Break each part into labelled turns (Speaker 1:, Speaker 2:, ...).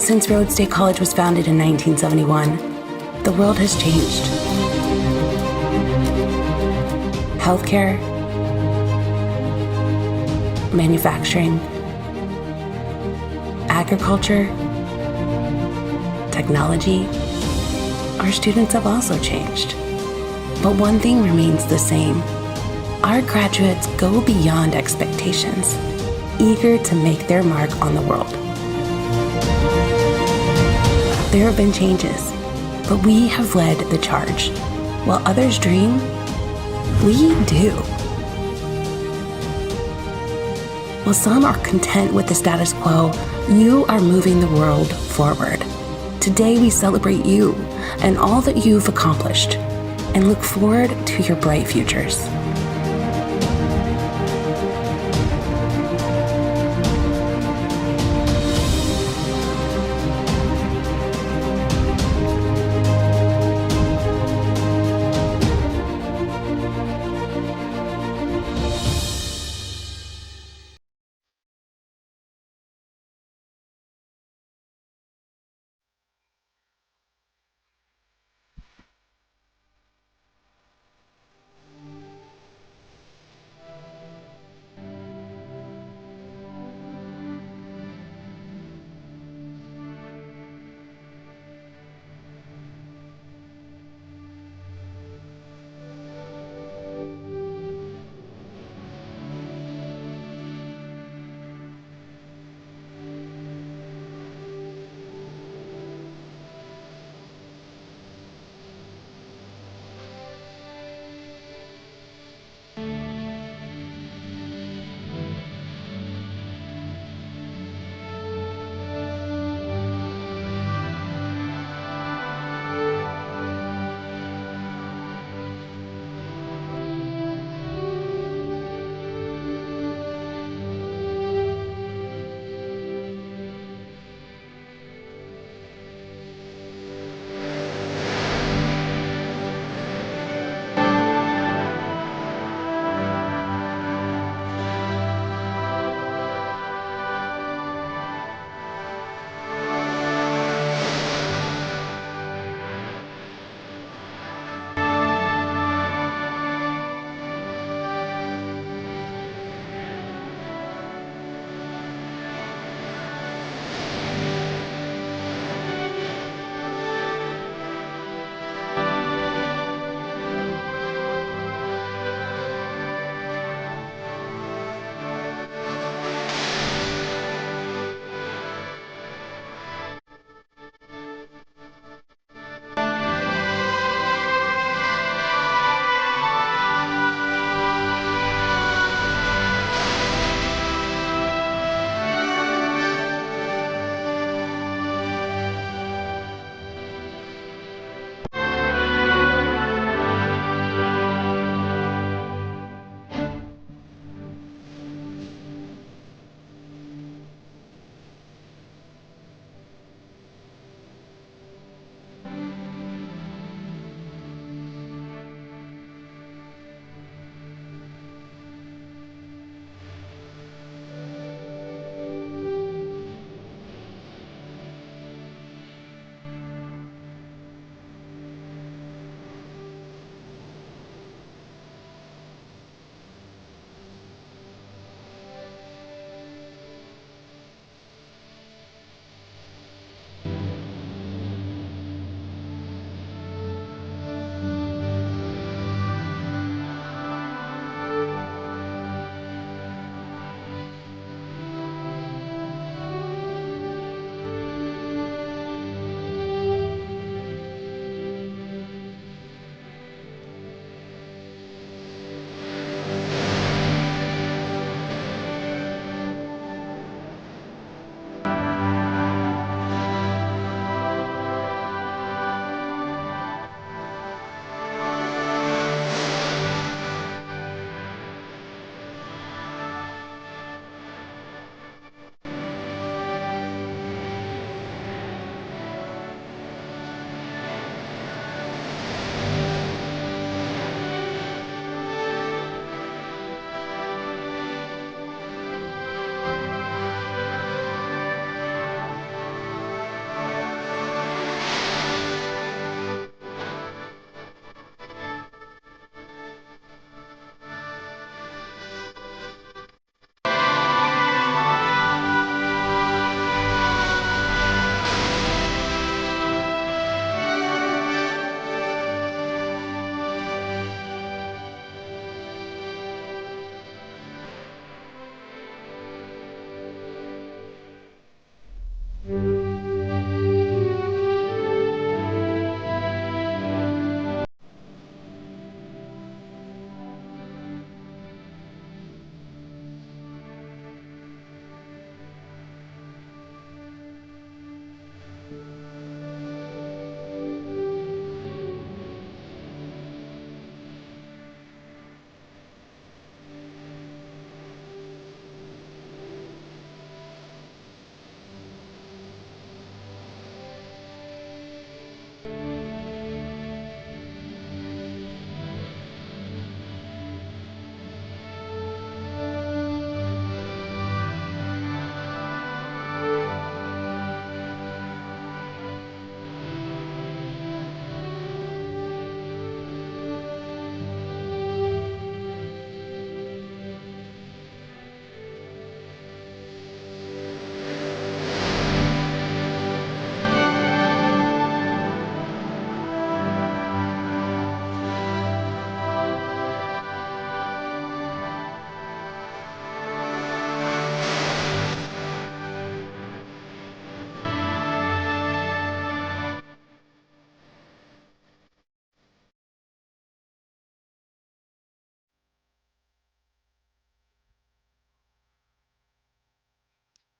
Speaker 1: Since Rhodes State College was founded in 1971, the world has changed. Healthcare, manufacturing, agriculture, technology, our students have also changed. But one thing remains the same. Our graduates go beyond expectations, eager to make their mark on the world. There have been changes, but we have led the charge. While others dream, we do. While some are content with the status quo, you are moving the world forward. Today we celebrate you and all that you've accomplished and look forward to your bright futures.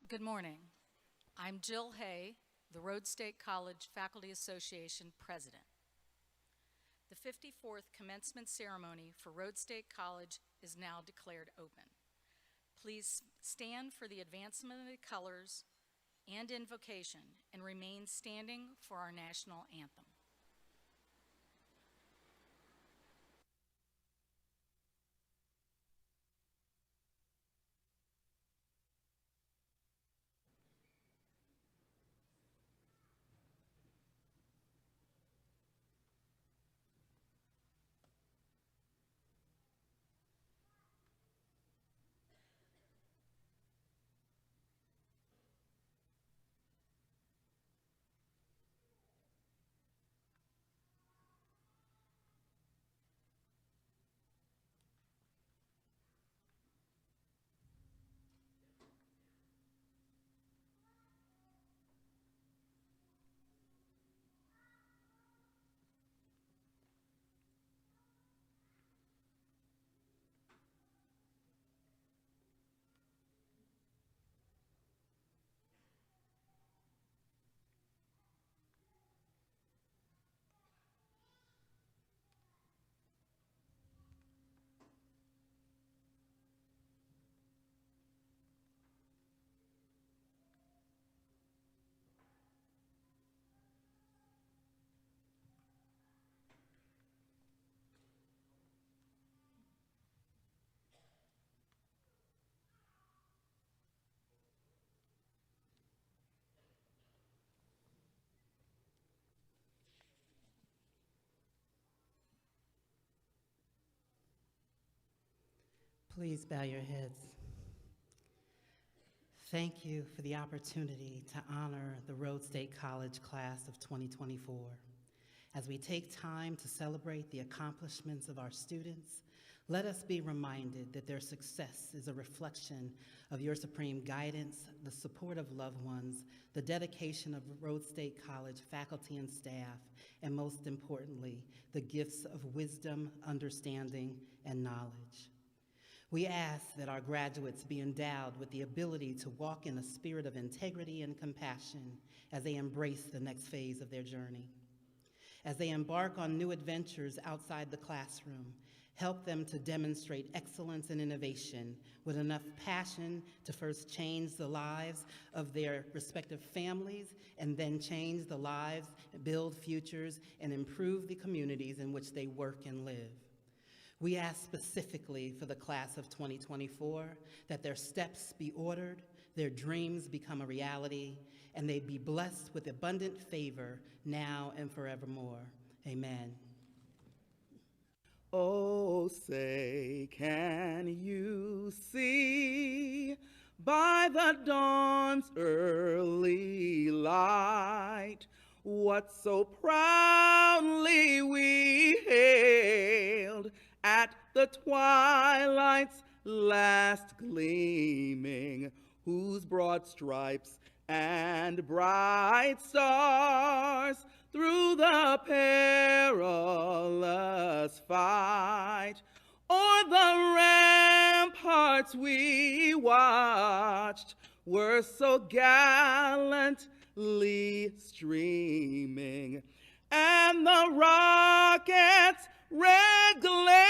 Speaker 2: Good morning. I'm Jill Hay, the Rhodes State College Faculty Association President. The 54th commencement ceremony for Rhodes State College is now declared open. Please stand for the advancement of the colors and invocation and remain standing for our national anthem.
Speaker 3: Please bow your heads. Thank you for the opportunity to honor the Rhodes State College class of 2024. As we take time to celebrate the accomplishments of our students, let us be reminded that their success is a reflection of your supreme guidance, the support of loved ones, the dedication of Rhodes State College faculty and staff, and most importantly, the gifts of wisdom, understanding, and knowledge. We ask that our graduates be endowed with the ability to walk in a spirit of integrity and compassion as they embrace the next phase of their journey. As they embark on new adventures outside the classroom, help them to demonstrate excellence and innovation with enough passion to first change the lives of their respective families and then change the lives, build futures, and improve the communities in which they work and live. We ask specifically for the class of 2024 that their steps be ordered, their dreams become a reality, and they be blessed with abundant favor now and forevermore. Amen.
Speaker 4: Oh, say, can you see by the dawn's early light what so proudly we hailed at the twilight's last gleaming, whose broad stripes and bright stars through the perilous fight o'er the ramparts we watched were so gallantly streaming, and the rockets' red glare,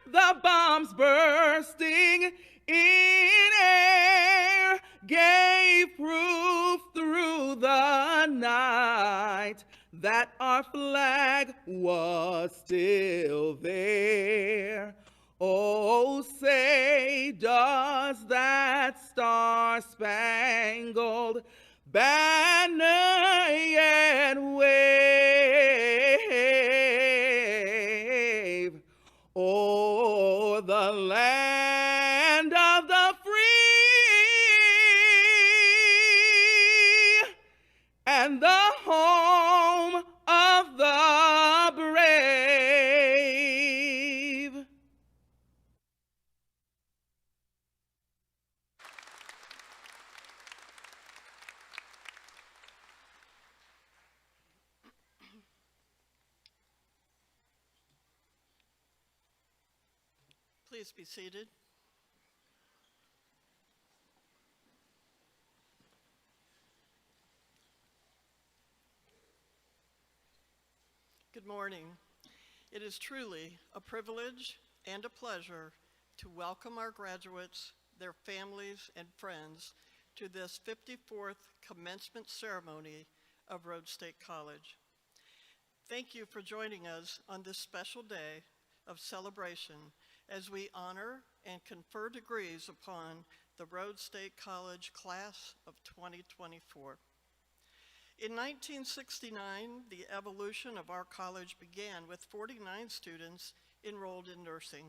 Speaker 4: the bombs bursting in air, gave proof through the night that our flag was still there. Oh, say, does that star-spangled banner yet wave o'er the land of the free and the home of the brave?
Speaker 5: Please be seated. Good morning. It is truly a privilege and a pleasure to welcome our graduates, their families, and friends to this 54th commencement ceremony of Rhodes State College. Thank you for joining us on this special day of celebration as we honor and confer degrees upon the Rhodes State College class of 2024. In 1969, the evolution of our college began with 49 students enrolled in nursing.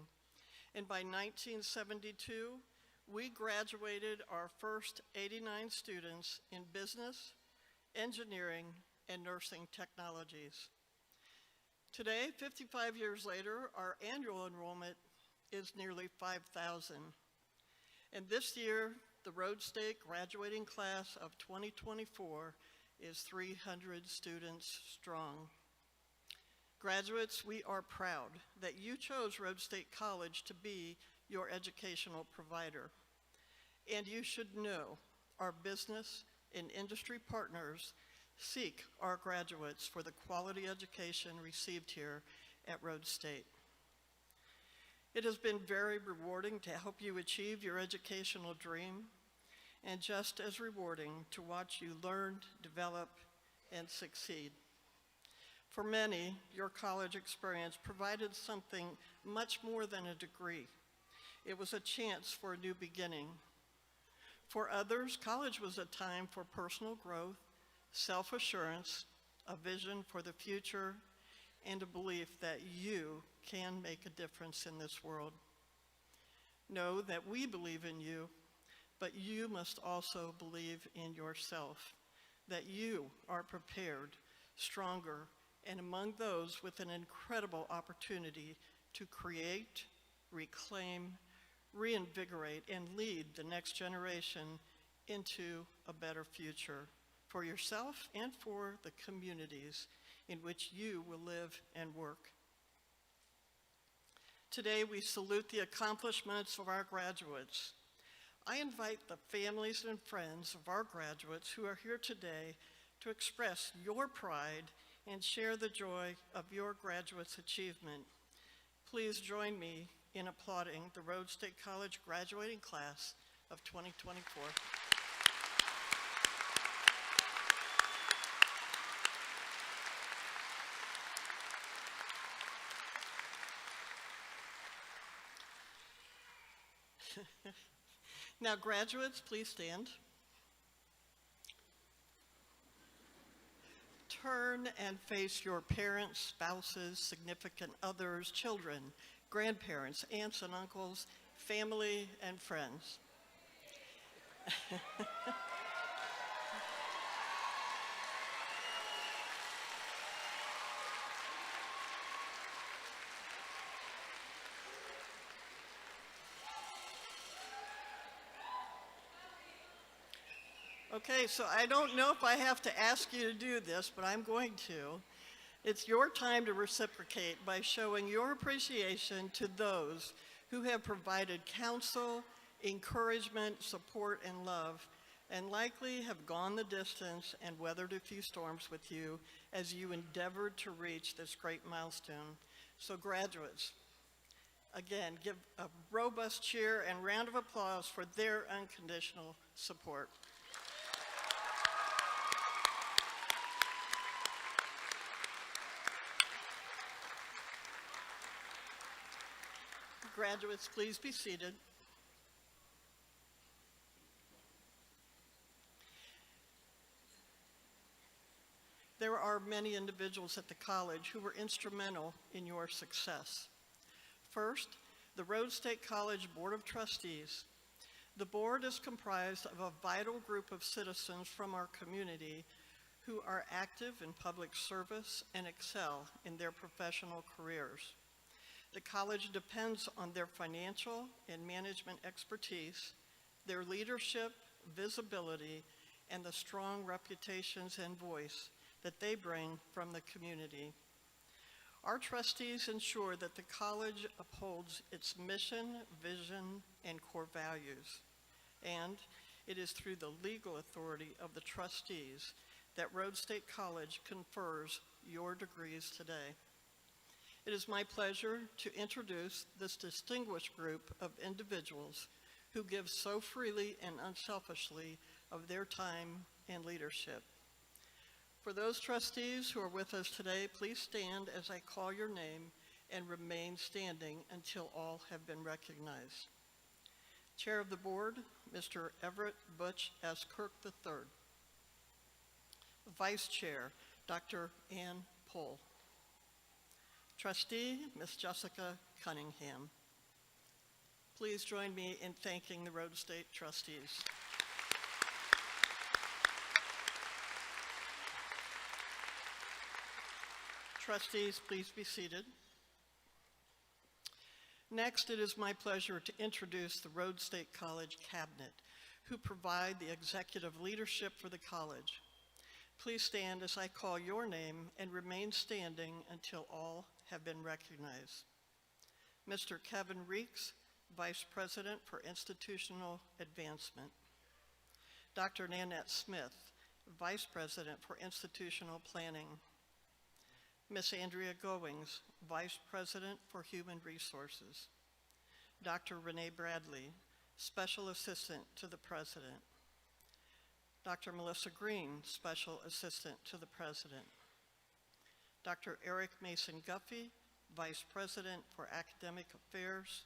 Speaker 5: And by 1972, we graduated our first 89 students in business, engineering, and nursing technologies. Today, 55 years later, our annual enrollment is nearly 5,000. And this year, the Rhodes State graduating class of 2024 is 300 students strong. Graduates, we are proud that you chose Rhodes State College to be your educational provider. And you should know our business and industry partners seek our graduates for the quality education received here at Rhodes State. It has been very rewarding to help you achieve your educational dream, and just as rewarding to watch you learn, develop, and succeed. For many, your college experience provided something much more than a degree. It was a chance for a new beginning. For others, college was a time for personal growth, self-assurance, a vision for the future, and a belief that you can make a difference in this world. Know that we believe in you, but you must also believe in yourself, that you are prepared, stronger, and among those with an incredible opportunity to create, reclaim, reinvigorate, and lead the next generation into a better future for yourself and for the communities in which you will live and work. Today, we salute the accomplishments of our graduates. I invite the families and friends of our graduates who are here today to express your pride and share the joy of your graduates' achievement. Please join me in applauding the Rhodes State College graduating class of 2024. Now, graduates, please stand. Turn and face your parents, spouses, significant others, children, grandparents, aunts and uncles, family, and friends. Okay, so I don't know if I have to ask you to do this, but I'm going to. It's your time to reciprocate by showing your appreciation to those who have provided counsel, encouragement, support, and love, and likely have gone the distance and weathered a few storms with you as you endeavored to reach this great milestone. So graduates, again, give a robust cheer and round of applause for their unconditional support. Graduates, please be seated. There are many individuals at the college who were instrumental in your success. First, the Rhodes State College Board of Trustees. The board is comprised of a vital group of citizens from our community who are active in public service and excel in their professional careers. The college depends on their financial and management expertise, their leadership, visibility, and the strong reputations and voice that they bring from the community. Our trustees ensure that the college upholds its mission, vision, and core values. And it is through the legal authority of the trustees that Rhodes State College confers your degrees today. It is my pleasure to introduce this distinguished group of individuals who give so freely and unselfishly of their time and leadership. For those trustees who are with us today, please stand as I call your name and remain standing until all have been recognized. Chair of the Board, Mr. Everett Butch S. Kirk III. Vice Chair, Dr. Ann Pohl. Trustee, Ms. Jessica Cunningham. Please join me in thanking the Rhodes State trustees. Trustees, please be seated. Next, it is my pleasure to introduce the Rhodes State College Cabinet, who provide the executive leadership for the college. Please stand as I call your name and remain standing until all have been recognized. Mr. Kevin Reeks, Vice President for Institutional Advancement. Dr. Nanette Smith, Vice President for Institutional Planning. Ms. Andrea Goings, Vice President for Human Resources. Dr. Renee Bradley, Special Assistant to the President. Dr. Melissa Green, Special Assistant to the President. Dr. Eric Mason Guffey, Vice President for Academic Affairs.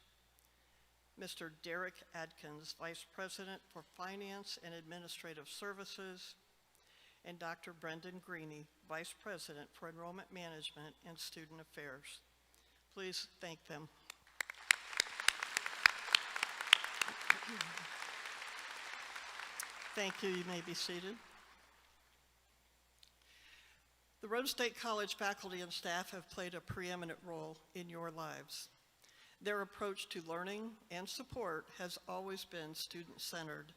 Speaker 5: Mr. Derek Adkins, Vice President for Finance and Administrative Services. And Dr. Brendan Greeny, Vice President for Enrollment Management and Student Affairs. Please thank them. Thank you. You may be seated. The Rhodes State College faculty and staff have played a preeminent role in your lives. Their approach to learning and support has always been student-centered,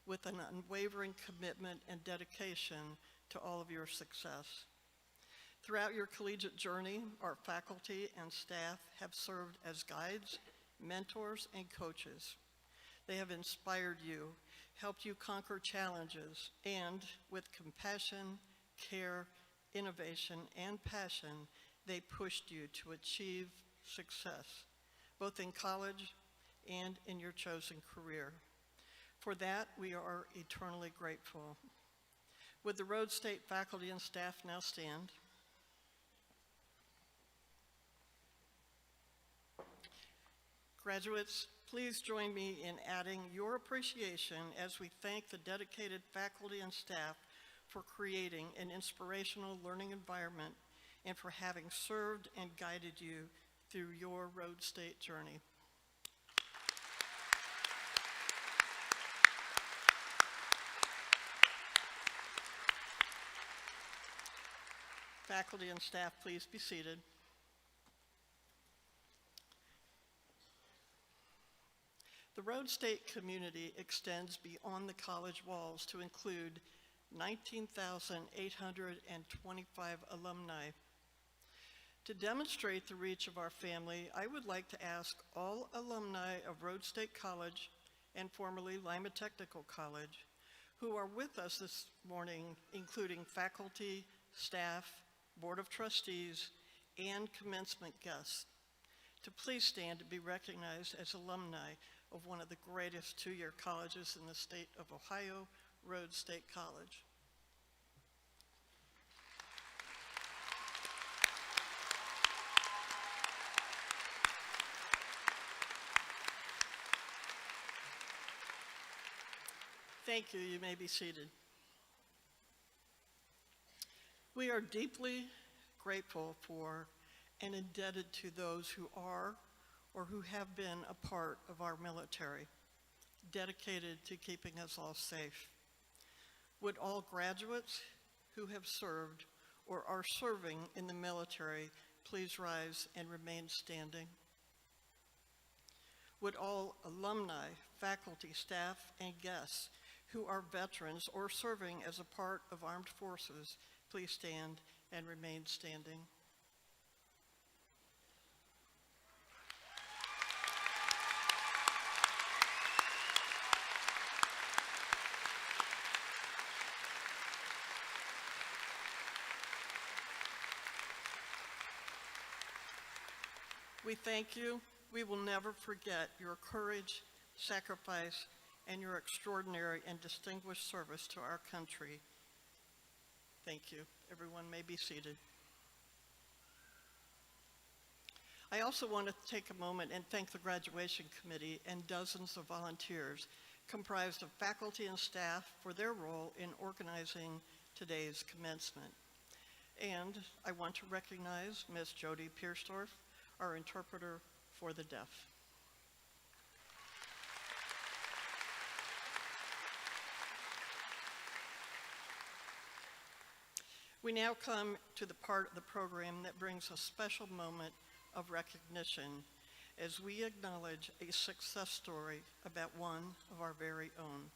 Speaker 5: with an unwavering commitment and dedication to all of your success. Throughout your collegiate journey, our faculty and staff have served as guides, mentors, and coaches. They have inspired you, helped you conquer challenges, and with compassion, care, innovation, and passion, they pushed you to achieve success, both in college and in your chosen career. For that, we are eternally grateful. Would the Rhodes State faculty and staff now stand? Graduates, please join me in adding your appreciation as we thank the dedicated faculty and staff for creating an inspirational learning environment and for having served and guided you through your Rhodes State journey. Faculty and staff, please be seated. The Rhodes State community extends beyond the college walls to include 19,825 alumni. To demonstrate the reach of our family, I would like to ask all alumni of Rhodes State College and formerly Lima Technical College who are with us this morning, including faculty, staff, Board of Trustees, and commencement guests, to please stand to be recognized as alumni of one of the greatest two-year colleges in the state of Ohio, Rhodes State College. Thank you. You may be seated. We are deeply grateful for and indebted to those who are or who have been a part of our military, dedicated to keeping us all safe. Would all graduates who have served or are serving in the military please rise and remain standing? Would all alumni, faculty, staff, and guests who are veterans or serving as a part of armed forces please stand and remain standing? We thank you. We will never forget your courage, sacrifice, and your extraordinary and distinguished service to our country. Thank you. Everyone may be seated. I also want to take a moment and thank the graduation committee and dozens of volunteers comprised of faculty and staff for their role in organizing today's commencement. And I want to recognize Ms. Jody Piersdorf, our interpreter for the deaf. We now come to the part of the program that brings a special moment of recognition as we acknowledge a success story about one of our very own.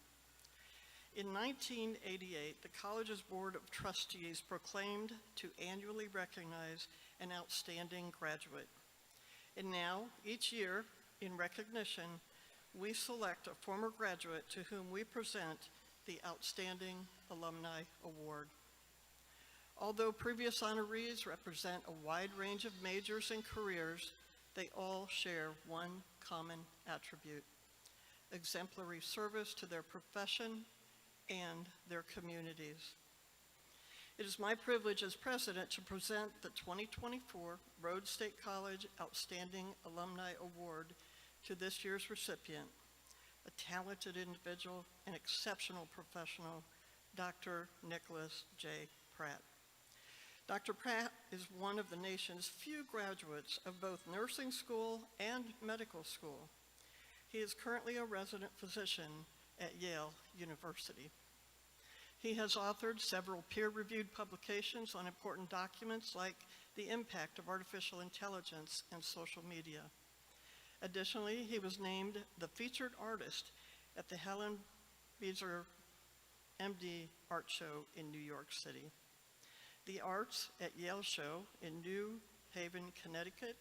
Speaker 5: In 1988, the college's Board of Trustees proclaimed to annually recognize an outstanding graduate. And now, each year, in recognition, we select a former graduate to whom we present the Outstanding Alumni Award. Although previous honorees represent a wide range of majors and careers, they all share one common attribute: exemplary service to their profession and their communities. It is my privilege as president to present the 2024 Rhodes State College Outstanding Alumni Award to this year's recipient, a talented individual and exceptional professional, Dr. Nicholas J. Pratt. Dr. Pratt is one of the nation's few graduates of both nursing school and medical school. He is currently a resident physician at Yale University. He has authored several peer-reviewed publications on important documents like the impact of artificial intelligence and social media. Additionally, he was named the featured artist at the Helen Beezer MD Art Show in New York City, the Arts at Yale Show in New Haven, Connecticut,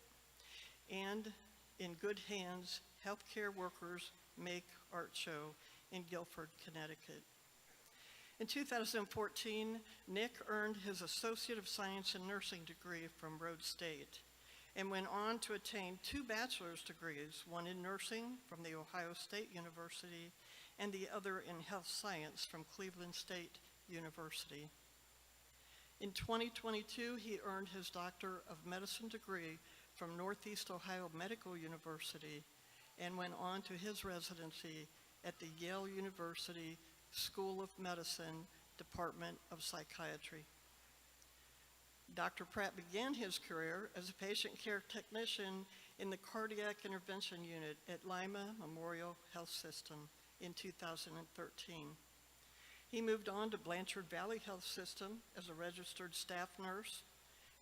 Speaker 5: and in Good Hands, Healthcare Workers Make Art Show in Guilford, Connecticut. In 2014, Nick earned his Associate of Science in Nursing degree from Rhodes State and went on to attain 2 bachelor's degrees, one in nursing from the Ohio State University and the other in health science from Cleveland State University. In 2022, he earned his Doctor of Medicine degree from Northeast Ohio Medical University and went on to his residency at the Yale University School of Medicine, Department of Psychiatry. Dr. Pratt began his career as a patient care technician in the Cardiac Intervention Unit at Lima Memorial Health System in 2013. He moved on to Blanchard Valley Health System as a registered staff nurse,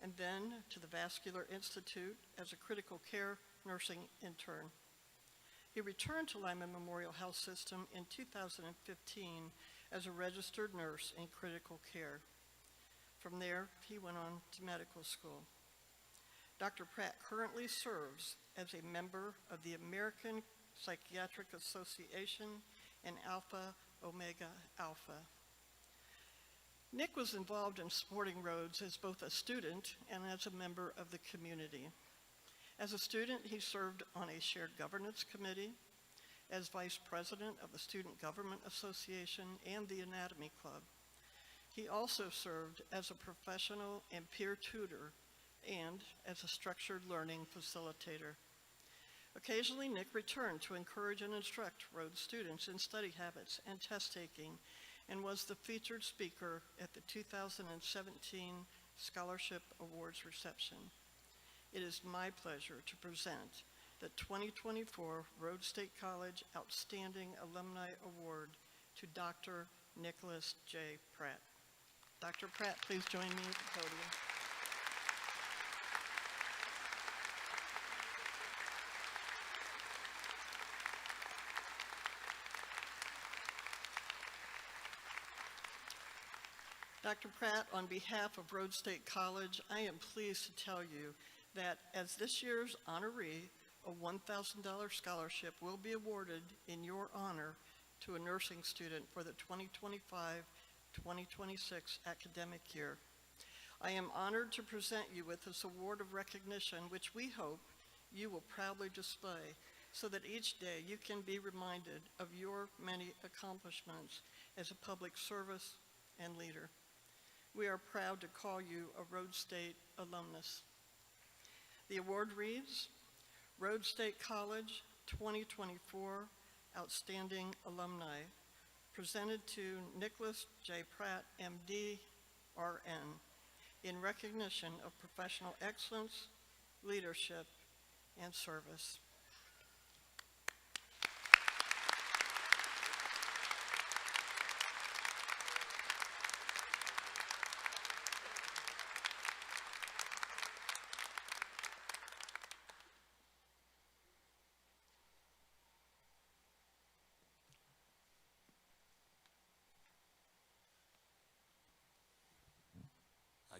Speaker 5: and then to the Vascular Institute as a critical care nursing intern. He returned to Lima Memorial Health System in 2015 as a registered nurse in critical care. From there, he went on to medical school. Dr. Pratt currently serves as a member of the American Psychiatric Association and Alpha Omega Alpha. Nick was involved in supporting Rhodes as both a student and as a member of the community. As a student, he served on a shared governance committee, as vice president of the Student Government Association and the Anatomy Club. He also served as a professional and peer tutor and as a structured learning facilitator. Occasionally, Nick returned to encourage and instruct Rhodes students in study habits and test taking, and was the featured speaker at the 2017 Scholarship Awards reception. It is my pleasure to present the 2024 Rhodes State College Outstanding Alumni Award to Dr. Nicholas J. Pratt. Dr. Pratt, please join me at the podium. Dr. Pratt, on behalf of Rhodes State College, I am pleased to tell you that as this year's honoree, a $1,000 scholarship will be awarded in your honor to a nursing student for the 2025-2026 academic year. I am honored to present you with this award of recognition, which we hope you will proudly display so that each day you can be reminded of your many accomplishments as a public service and leader. We are proud to call you a Rhodes State alumnus. The award reads, Rhodes State College 2024 Outstanding Alumni, presented to Nicholas J. Pratt, MD, RN, in recognition of professional excellence, leadership, and service.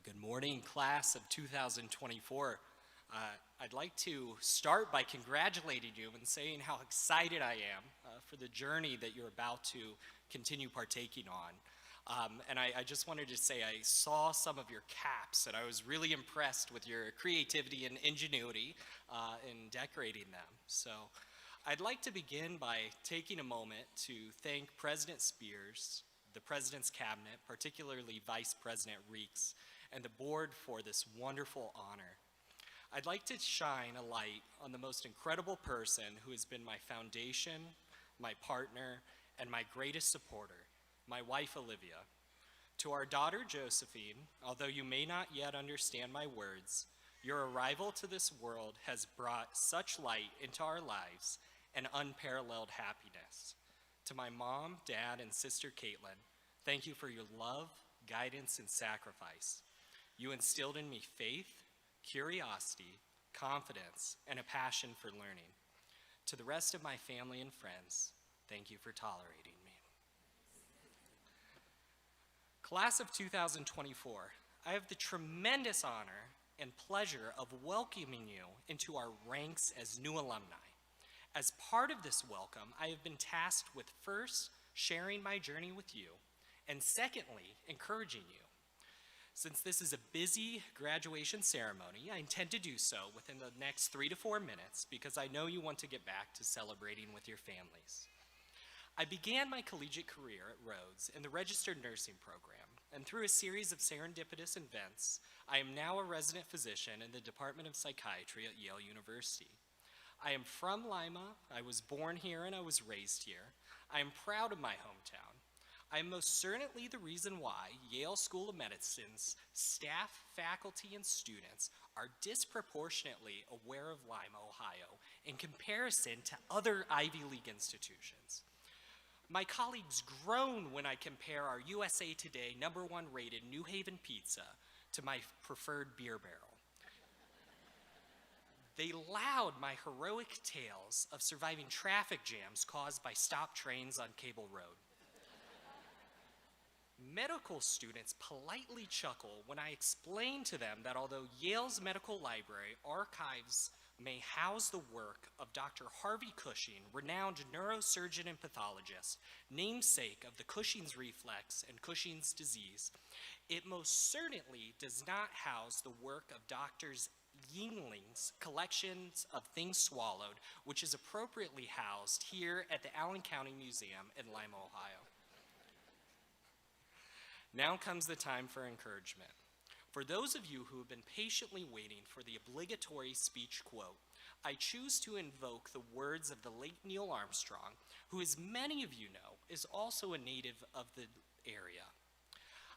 Speaker 6: Good morning, class of 2024. I'd like to start by congratulating you and saying how excited I am for the journey that you're about to continue partaking on. And I just wanted to say I saw some of your caps and I was really impressed with your creativity and ingenuity in decorating them. So I'd like to begin by taking a moment to thank President Spears, the President's Cabinet, particularly Vice President Reeks, and the board for this wonderful honor. I'd like to shine a light on the most incredible person who has been my foundation, my partner, and my greatest supporter, my wife Olivia. To our daughter Josephine, although you may not yet understand my words, your arrival to this world has brought such light into our lives and unparalleled happiness. To my mom, dad, and sister Caitlin, thank you for your love, guidance, and sacrifice. You instilled in me faith, curiosity, confidence, and a passion for learning. To the rest of my family and friends, thank you for tolerating me. Class of 2024, I have the tremendous honor and pleasure of welcoming you into our ranks as new alumni. As part of this welcome, I have been tasked with first sharing my journey with you, and secondly, encouraging you. Since this is a busy graduation ceremony, I intend to do so within the next 3 to 4 minutes because I know you want to get back to celebrating with your families. I began my collegiate career at Rhodes in the registered nursing program, and through a series of serendipitous events, I am now a resident physician in the Department of Psychiatry at Yale University. I am from Lima, I was born here and I was raised here. I am proud of my hometown. I am most certainly the reason why Yale School of Medicine's staff, faculty, and students are disproportionately aware of Lima, Ohio, in comparison to other Ivy League institutions. My colleagues groan when I compare our USA Today #1 rated New Haven pizza to my preferred beer barrel. They laud my heroic tales of surviving traffic jams caused by stopped trains on Cable Road. Medical students politely chuckle when I explain to them that although Yale's medical library archives may house the work of Dr. Harvey Cushing, renowned neurosurgeon and pathologist, namesake of the Cushing's reflex and Cushing's disease, it most certainly does not house the work of Drs. Yingling's collections of things swallowed, which is appropriately housed here at the Allen County Museum in Lima, Ohio. Now comes the time for encouragement. For those of you who have been patiently waiting for the obligatory speech quote, I choose to invoke the words of the late Neil Armstrong, who, as many of you know, is also a native of the area.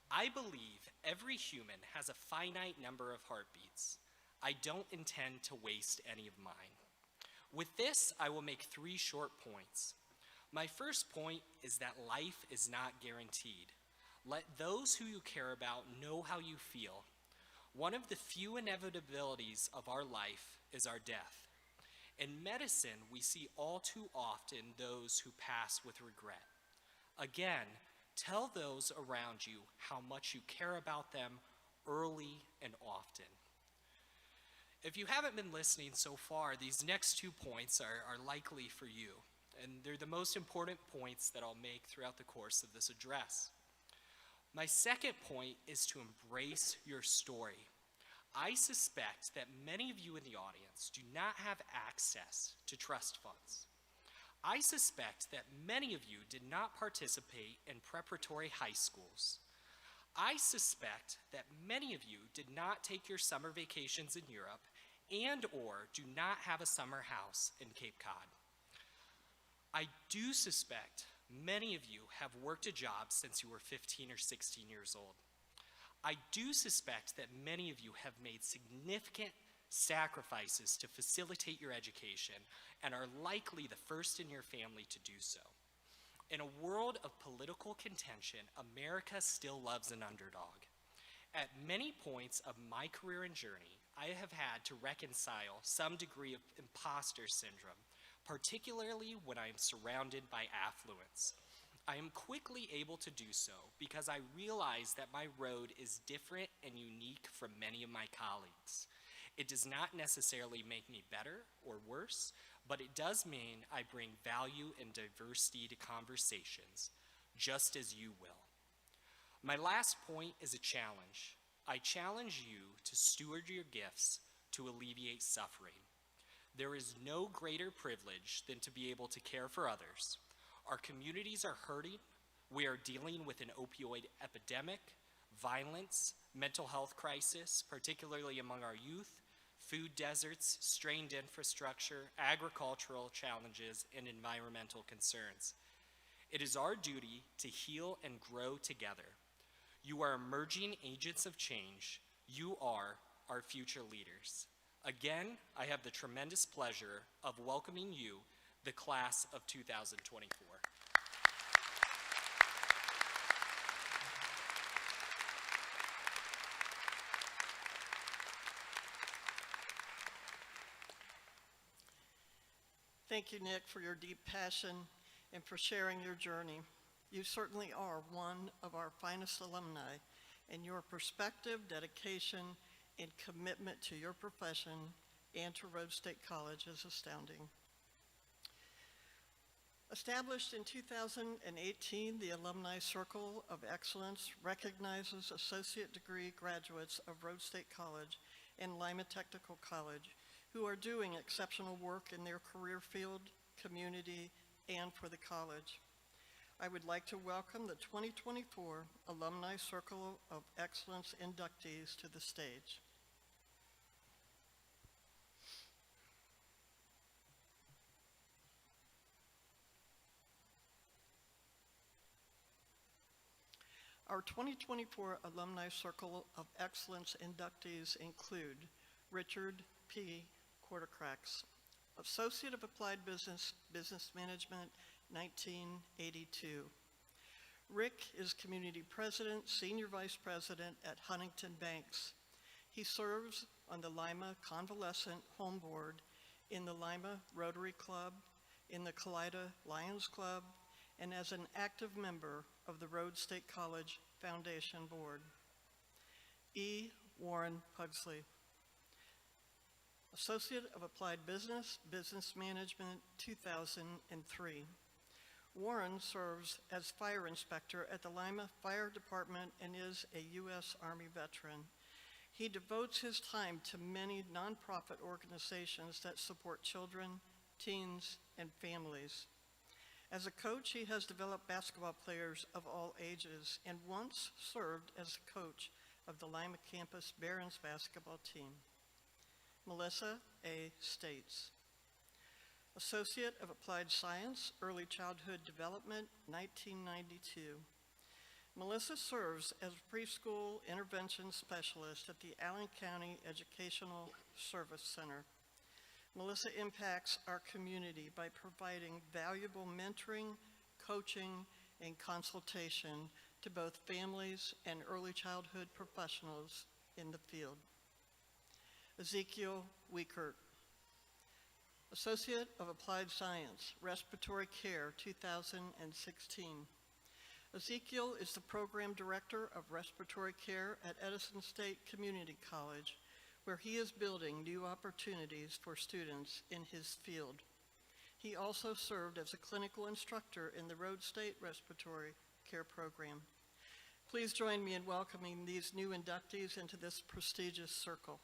Speaker 6: I believe every human has a finite number of heartbeats. I don't intend to waste any of mine. With this, I will make 3 short points. My first point is that life is not guaranteed. Let those who you care about know how you feel. One of the few inevitabilities of our life is our death. In medicine, we see all too often those who pass with regret. Again, tell those around you how much you care about them early and often. If you haven't been listening so far, these next 2 points are likely for you, and they're the most important points that I'll make throughout the course of this address. My second point is to embrace your story. I suspect that many of you in the audience do not have access to trust funds. I suspect that many of you did not participate in preparatory high schools. I suspect that many of you did not take your summer vacations in Europe and/or do not have a summer house in Cape Cod. I do suspect many of you have worked a job since you were 15 or 16 years old. I do suspect that many of you have made significant sacrifices to facilitate your education and are likely the first in your family to do so. In a world of political contention, America still loves an underdog. At many points of my career and journey, I have had to reconcile some degree of imposter syndrome, particularly when I am surrounded by affluence. I am quickly able to do so because I realize that my road is different and unique from many of my colleagues. It does not necessarily make me better or worse, but it does mean I bring value and diversity to conversations, just as you will. My last point is a challenge. I challenge you to steward your gifts to alleviate suffering. There is no greater privilege than to be able to care for others. Our communities are hurting. We are dealing with an opioid epidemic, violence, mental health crisis, particularly among our youth, food deserts, strained infrastructure, agricultural challenges, and environmental concerns. It is our duty to heal and grow together. You are emerging agents of change. You are our future leaders. Again, I have the tremendous pleasure of welcoming you, the class of 2024.
Speaker 5: Thank you, Nick, for your deep passion and for sharing your journey. You certainly are one of our finest alumni, and your perspective, dedication, and commitment to your profession and to Rhodes State College is astounding. Established in 2018, the Alumni Circle of Excellence recognizes associate degree graduates of Rhodes State College and Lima Technical College who are doing exceptional work in their career field, community, and for the college. I would like to welcome the 2024 Alumni Circle of Excellence inductees to the stage. Our 2024 Alumni Circle of Excellence inductees include Richard P. Quartercracks, Associate of Applied Business Management, 1982. Rick is Community President, Senior Vice President at Huntington Banks. He serves on the Lima Convalescent Home Board, in the Lima Rotary Club, in the Kalida Lions Club, and as an active member of the Rhodes State College Foundation Board. E. Warren Pugsley, Associate of Applied Business Management, 2003. Warren serves as Fire Inspector at the Lima Fire Department and is a U.S. Army veteran. He devotes his time to many nonprofit organizations that support children, teens, and families. As a coach, he has developed basketball players of all ages and once served as a coach of the Lima campus Barons basketball team. Melissa A. States, Associate of Applied Science, Early Childhood Development, 1992. Melissa serves as preschool intervention specialist at the Allen County Educational Service Center. Melissa impacts our community by providing valuable mentoring, coaching, and consultation to both families and early childhood professionals in the field. Ezekiel Wiekert, Associate of Applied Science, Respiratory Care, 2016. Ezekiel is the Program Director of Respiratory Care at Edison State Community College, where he is building new opportunities for students in his field. He also served as a clinical instructor in the Rhodes State Respiratory Care Program. Please join me in welcoming these new inductees into this prestigious circle.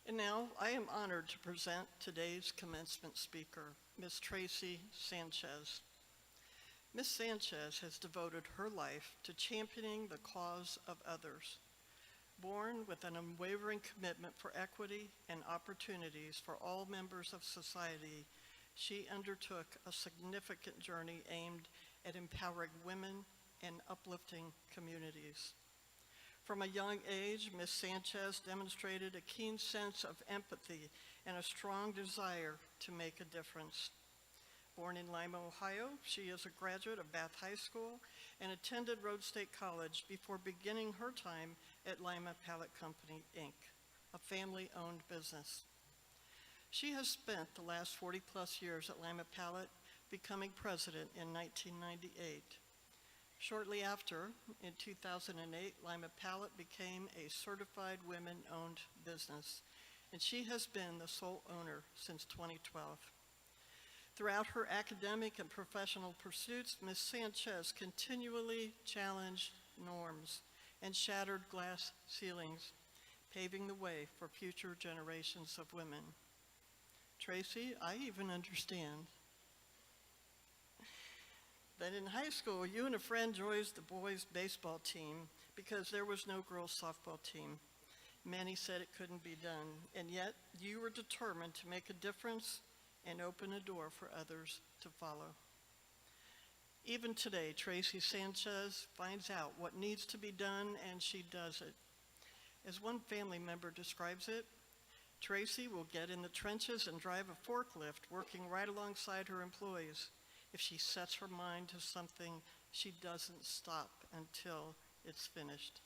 Speaker 5: And now I am honored to present today's commencement speaker, Ms. Tracy Sanchez. Ms. Sanchez has devoted her life to championing the cause of others. Born with an unwavering commitment for equity and opportunities for all members of society, she undertook a significant journey aimed at empowering women and uplifting communities. From a young age, Ms. Sanchez demonstrated a keen sense of empathy and a strong desire to make a difference. Born in Lima, Ohio, she is a graduate of Bath High School and attended Rhodes State College before beginning her time at Lima Pallet Company, Inc., a family-owned business. She has spent the last 40-plus years at Lima Pallet, becoming president in 1998. Shortly after, in 2008, Lima Pallet became a certified women-owned business, and she has been the sole owner since 2012. Throughout her academic and professional pursuits, Ms. Sanchez continually challenged norms and shattered glass ceilings, paving the way for future generations of women. Tracy, I even understand that in high school, you and a friend joined the boys' baseball team because there was no girls' softball team. Many said it couldn't be done, and yet you were determined to make a difference and open a door for others to follow. Even today, Tracy Sanchez finds out what needs to be done, and she does it. As one family member describes it, Tracy will get in the trenches and drive a forklift, working right alongside her employees. If she sets her mind to something, she doesn't stop until it's finished.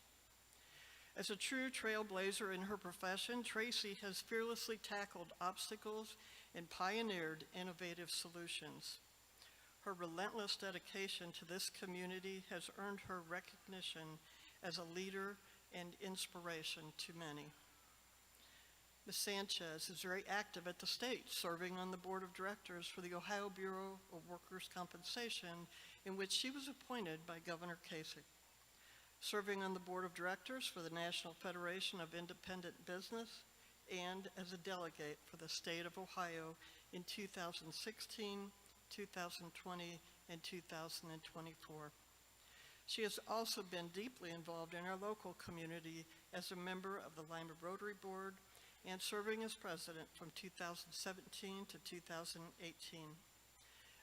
Speaker 5: As a true trailblazer in her profession, Tracy has fearlessly tackled obstacles and pioneered innovative solutions. Her relentless dedication to this community has earned her recognition as a leader and inspiration to many. Ms. Sanchez is very active at the state, serving on the board of directors for the Ohio Bureau of Workers' Compensation, in which she was appointed by Governor Kasich. Serving on the board of directors for the National Federation of Independent Business, and as a delegate for the state of Ohio in 2016, 2020, and 2024. She has also been deeply involved in our local community as a member of the Lima Rotary Board and serving as president from 2017 to 2018.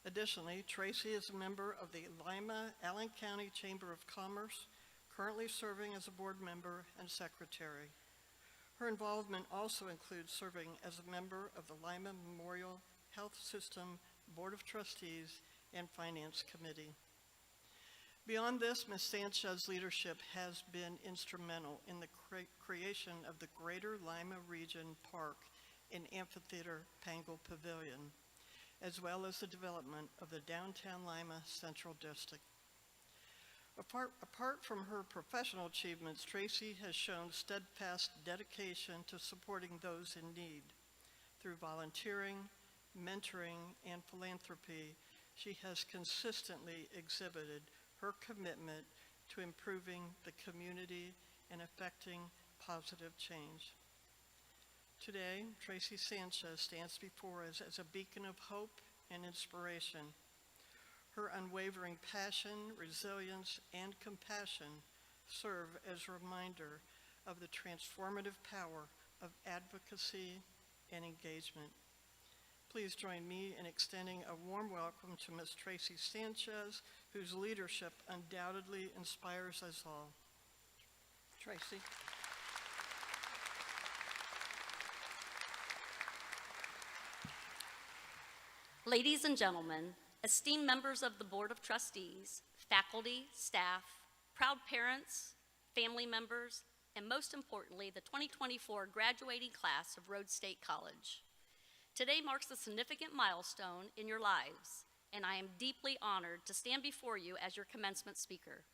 Speaker 5: Additionally, Tracy is a member of the Lima-Allen County Chamber of Commerce, currently serving as a board member and secretary. Her involvement also includes serving as a member of the Lima Memorial Health System Board of Trustees and Finance Committee. Beyond this, Ms. Sanchez's leadership has been instrumental in the creation of the Greater Lima Region Park and Amphitheater Pangle Pavilion, as well as the development of the Downtown Lima Central District. Apart from her professional achievements, Tracy has shown steadfast dedication to supporting those in need. Through volunteering, mentoring, and philanthropy, she has consistently exhibited her commitment to improving the community and effecting positive change. Today, Tracy Sanchez stands before us as a beacon of hope and inspiration. Her unwavering passion, resilience, and compassion serve as a reminder of the transformative power of advocacy and engagement. Please join me in extending a warm welcome to Ms. Tracy Sanchez, whose leadership undoubtedly inspires us all. Tracy.
Speaker 7: Ladies and gentlemen, esteemed members of the Board of Trustees, faculty, staff, proud parents, family members, and most importantly, the 2024 graduating class of Rhodes State College. Today marks a significant milestone in your lives, and I am deeply honored to stand before you as your commencement speaker.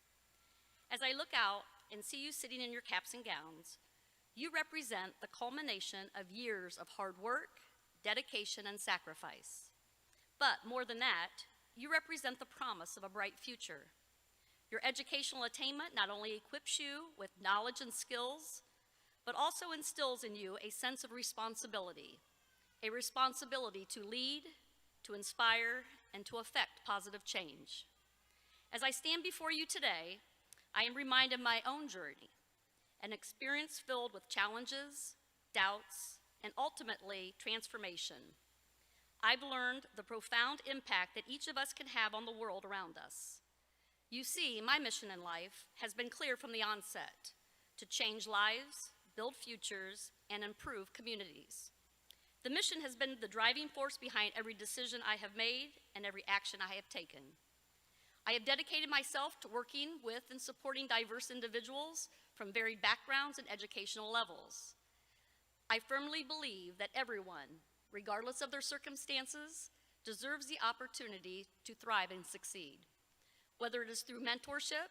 Speaker 7: As I look out and see you sitting in your caps and gowns, you represent the culmination of years of hard work, dedication, and sacrifice. But more than that, you represent the promise of a bright future. Your educational attainment not only equips you with knowledge and skills, but also instills in you a sense of responsibility, a responsibility to lead, to inspire, and to affect positive change. As I stand before you today, I am reminded of my own journey, an experience filled with challenges, doubts, and ultimately transformation. I've learned the profound impact that each of us can have on the world around us. You see, my mission in life has been clear from the onset: to change lives, build futures, and improve communities. The mission has been the driving force behind every decision I have made and every action I have taken. I have dedicated myself to working with and supporting diverse individuals from varied backgrounds and educational levels. I firmly believe that everyone, regardless of their circumstances, deserves the opportunity to thrive and succeed. Whether it is through mentorship,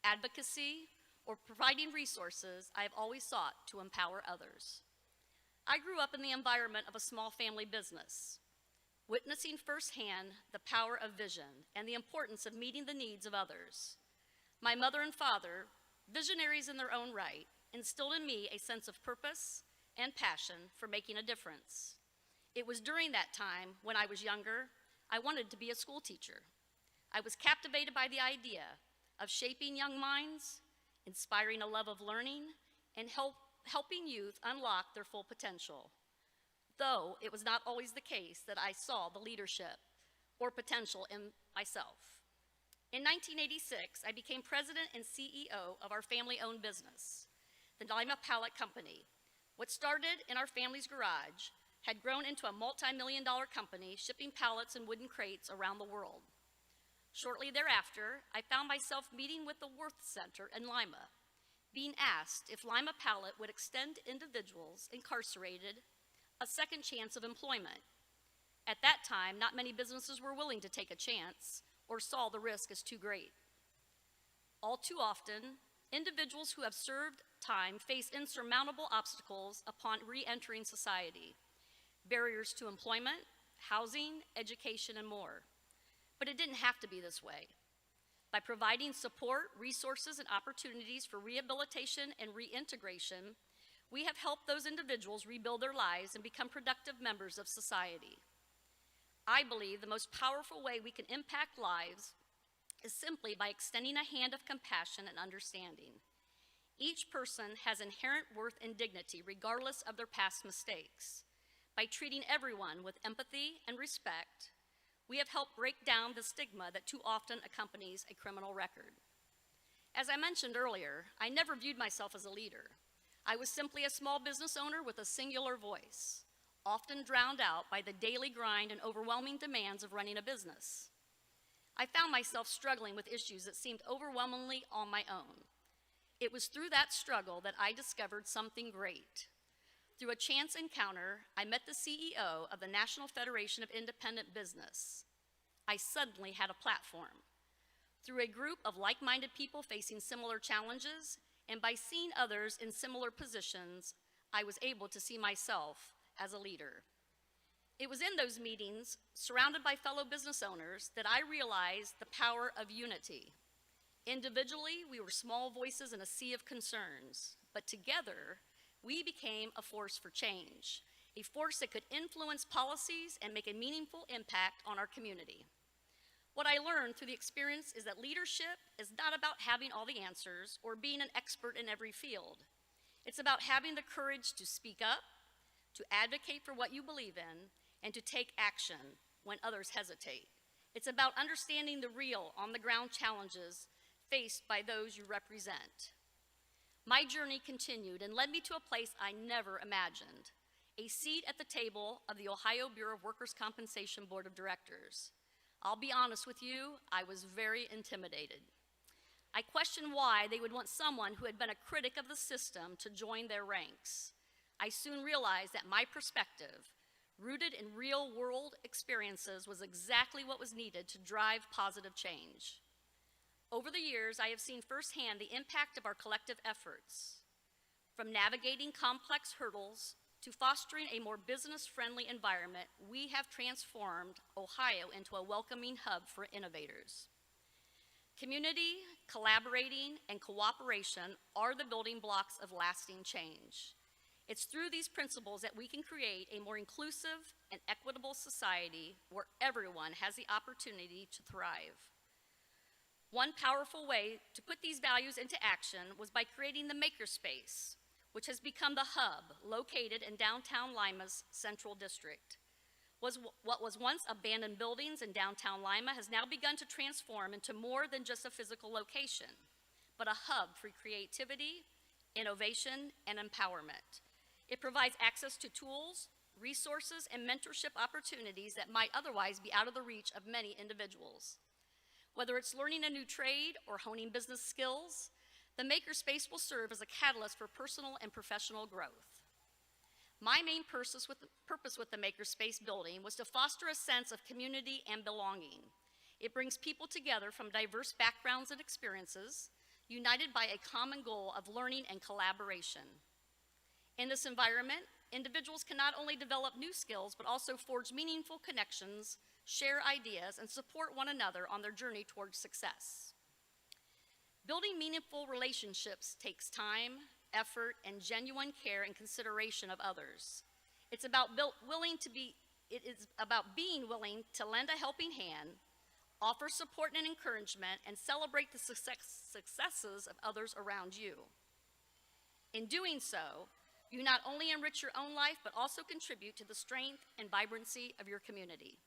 Speaker 7: advocacy, or providing resources, I have always sought to empower others. I grew up in the environment of a small family business, witnessing firsthand the power of vision and the importance of meeting the needs of others. My mother and father, visionaries in their own right, instilled in me a sense of purpose and passion for making a difference. It was during that time, when I was younger, I wanted to be a school teacher. I was captivated by the idea of shaping young minds, inspiring a love of learning, and helping youth unlock their full potential. Though it was not always the case that I saw the leadership or potential in myself. In 1986, I became president and CEO of our family-owned business, the Lima Pallet Company. What started in our family's garage had grown into a multi-million-dollar company shipping pallets and wooden crates around the world. Shortly thereafter, I found myself meeting with the Worth Center in Lima, being asked if Lima Pallet would extend individuals incarcerated a second chance of employment. At that time, not many businesses were willing to take a chance or saw the risk as too great. All too often, individuals who have served time face insurmountable obstacles upon re-entering society, barriers to employment, housing, education, and more. But it didn't have to be this way. By providing support, resources, and opportunities for rehabilitation and reintegration, we have helped those individuals rebuild their lives and become productive members of society. I believe the most powerful way we can impact lives is simply by extending a hand of compassion and understanding. Each person has inherent worth and dignity regardless of their past mistakes. By treating everyone with empathy and respect, we have helped break down the stigma that too often accompanies a criminal record. As I mentioned earlier, I never viewed myself as a leader. I was simply a small business owner with a singular voice, often drowned out by the daily grind and overwhelming demands of running a business. I found myself struggling with issues that seemed overwhelmingly on my own. It was through that struggle that I discovered something great. Through a chance encounter, I met the CEO of the National Federation of Independent Business. I suddenly had a platform. Through a group of like-minded people facing similar challenges, and by seeing others in similar positions, I was able to see myself as a leader. It was in those meetings, surrounded by fellow business owners, that I realized the power of unity. Individually, we were small voices in a sea of concerns, but together, we became a force for change, a force that could influence policies and make a meaningful impact on our community. What I learned through the experience is that leadership is not about having all the answers or being an expert in every field. It's about having the courage to speak up, to advocate for what you believe in, and to take action when others hesitate. It's about understanding the real, on-the-ground challenges faced by those you represent. My journey continued and led me to a place I never imagined, a seat at the table of the Ohio Bureau of Workers' Compensation Board of Directors. I'll be honest with you, I was very intimidated. I questioned why they would want someone who had been a critic of the system to join their ranks. I soon realized that my perspective, rooted in real-world experiences, was exactly what was needed to drive positive change. Over the years, I have seen firsthand the impact of our collective efforts. From navigating complex hurdles to fostering a more business-friendly environment, we have transformed Ohio into a welcoming hub for innovators. Community, collaborating, and cooperation are the building blocks of lasting change. It's through these principles that we can create a more inclusive and equitable society where everyone has the opportunity to thrive. One powerful way to put these values into action was by creating the Makerspace, which has become the hub located in downtown Lima's Central District. What was once abandoned buildings in downtown Lima has now begun to transform into more than just a physical location, but a hub for creativity, innovation, and empowerment. It provides access to tools, resources, and mentorship opportunities that might otherwise be out of the reach of many individuals. Whether it's learning a new trade or honing business skills, the Makerspace will serve as a catalyst for personal and professional growth. My main purpose with the Makerspace building was to foster a sense of community and belonging. It brings people together from diverse backgrounds and experiences, united by a common goal of learning and collaboration. In this environment, individuals can not only develop new skills, but also forge meaningful connections, share ideas, and support one another on their journey towards success. Building meaningful relationships takes time, effort, and genuine care and consideration of others. It is about being willing to lend a helping hand, offer support and encouragement, and celebrate the successes of others around you. In doing so, you not only enrich your own life, but also contribute to the strength and vibrancy of your community.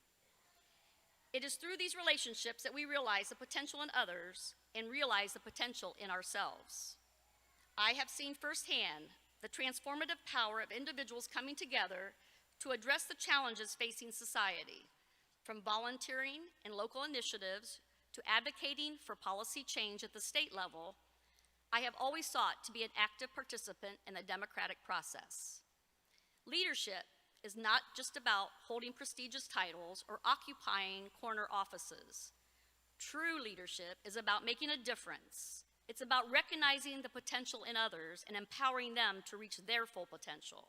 Speaker 7: It is through these relationships that we realize the potential in others and realize the potential in ourselves. I have seen firsthand the transformative power of individuals coming together to address the challenges facing society, from volunteering in local initiatives to advocating for policy change at the state level. I have always sought to be an active participant in the democratic process. Leadership is not just about holding prestigious titles or occupying corner offices. True leadership is about making a difference. It's about recognizing the potential in others and empowering them to reach their full potential.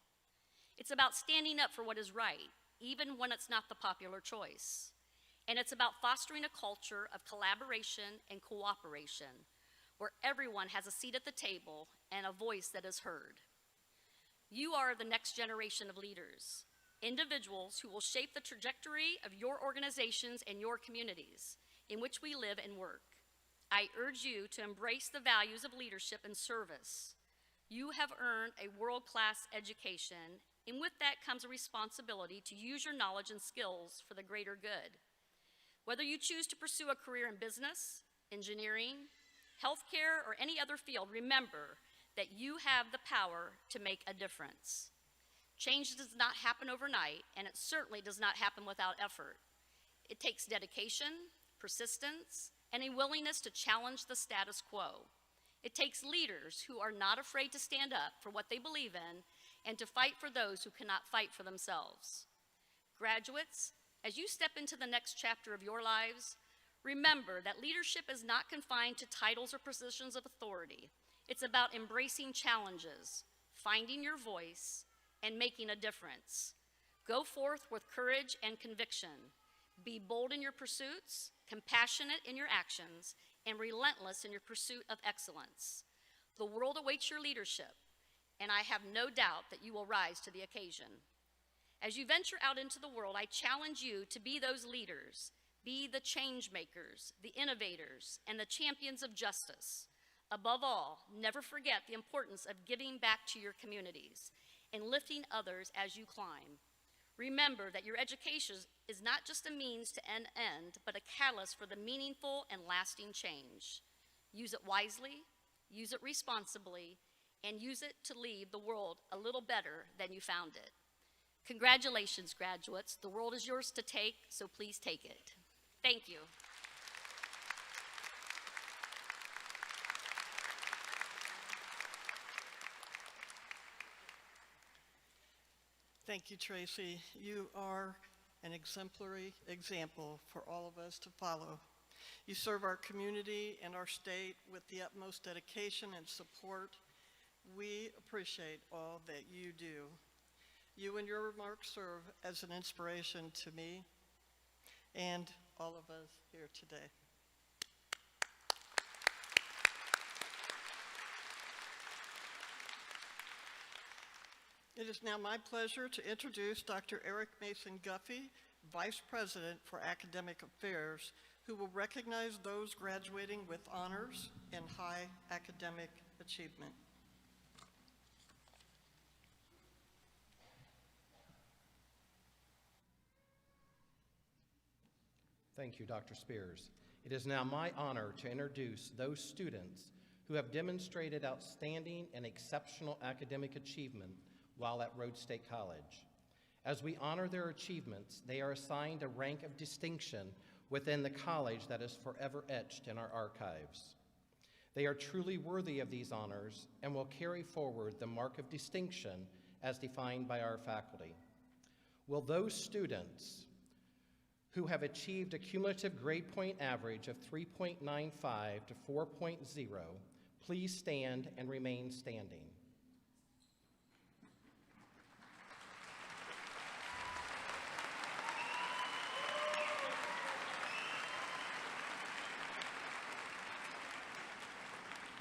Speaker 7: It's about standing up for what is right, even when it's not the popular choice. And it's about fostering a culture of collaboration and cooperation, where everyone has a seat at the table and a voice that is heard. You are the next generation of leaders, individuals who will shape the trajectory of your organizations and your communities in which we live and work. I urge you to embrace the values of leadership and service. You have earned a world-class education, and with that comes a responsibility to use your knowledge and skills for the greater good. Whether you choose to pursue a career in business, engineering, healthcare, or any other field, remember that you have the power to make a difference. Change does not happen overnight, and it certainly does not happen without effort. It takes dedication, persistence, and a willingness to challenge the status quo. It takes leaders who are not afraid to stand up for what they believe in and to fight for those who cannot fight for themselves. Graduates, as you step into the next chapter of your lives, remember that leadership is not confined to titles or positions of authority. It's about embracing challenges, finding your voice, and making a difference. Go forth with courage and conviction. Be bold in your pursuits, compassionate in your actions, and relentless in your pursuit of excellence. The world awaits your leadership, and I have no doubt that you will rise to the occasion. As you venture out into the world, I challenge you to be those leaders. Be the change makers, the innovators, and the champions of justice. Above all, never forget the importance of giving back to your communities and lifting others as you climb. Remember that your education is not just a means to an end, but a catalyst for the meaningful and lasting change. Use it wisely, use it responsibly, and use it to leave the world a little better than you found it. Congratulations, graduates. The world is yours to take, so please take it. Thank you.
Speaker 5: Thank you, Tracy. You are an exemplary example for all of us to follow. You serve our community and our state with the utmost dedication and support. We appreciate all that you do. You and your remarks serve as an inspiration to me and all of us here today. It is now my pleasure to introduce Dr. Eric Mason Guffey, Vice President for Academic Affairs, who will recognize those graduating with honors and high academic achievement.
Speaker 8: Thank you, Dr. Spears. It is now my honor to introduce those students who have demonstrated outstanding and exceptional academic achievement while at Rhodes State College. As we honor their achievements, they are assigned a rank of distinction within the college that is forever etched in our archives. They are truly worthy of these honors and will carry forward the mark of distinction as defined by our faculty. Will those students who have achieved a cumulative grade point average of 3.95 to 4.0 please stand and remain standing?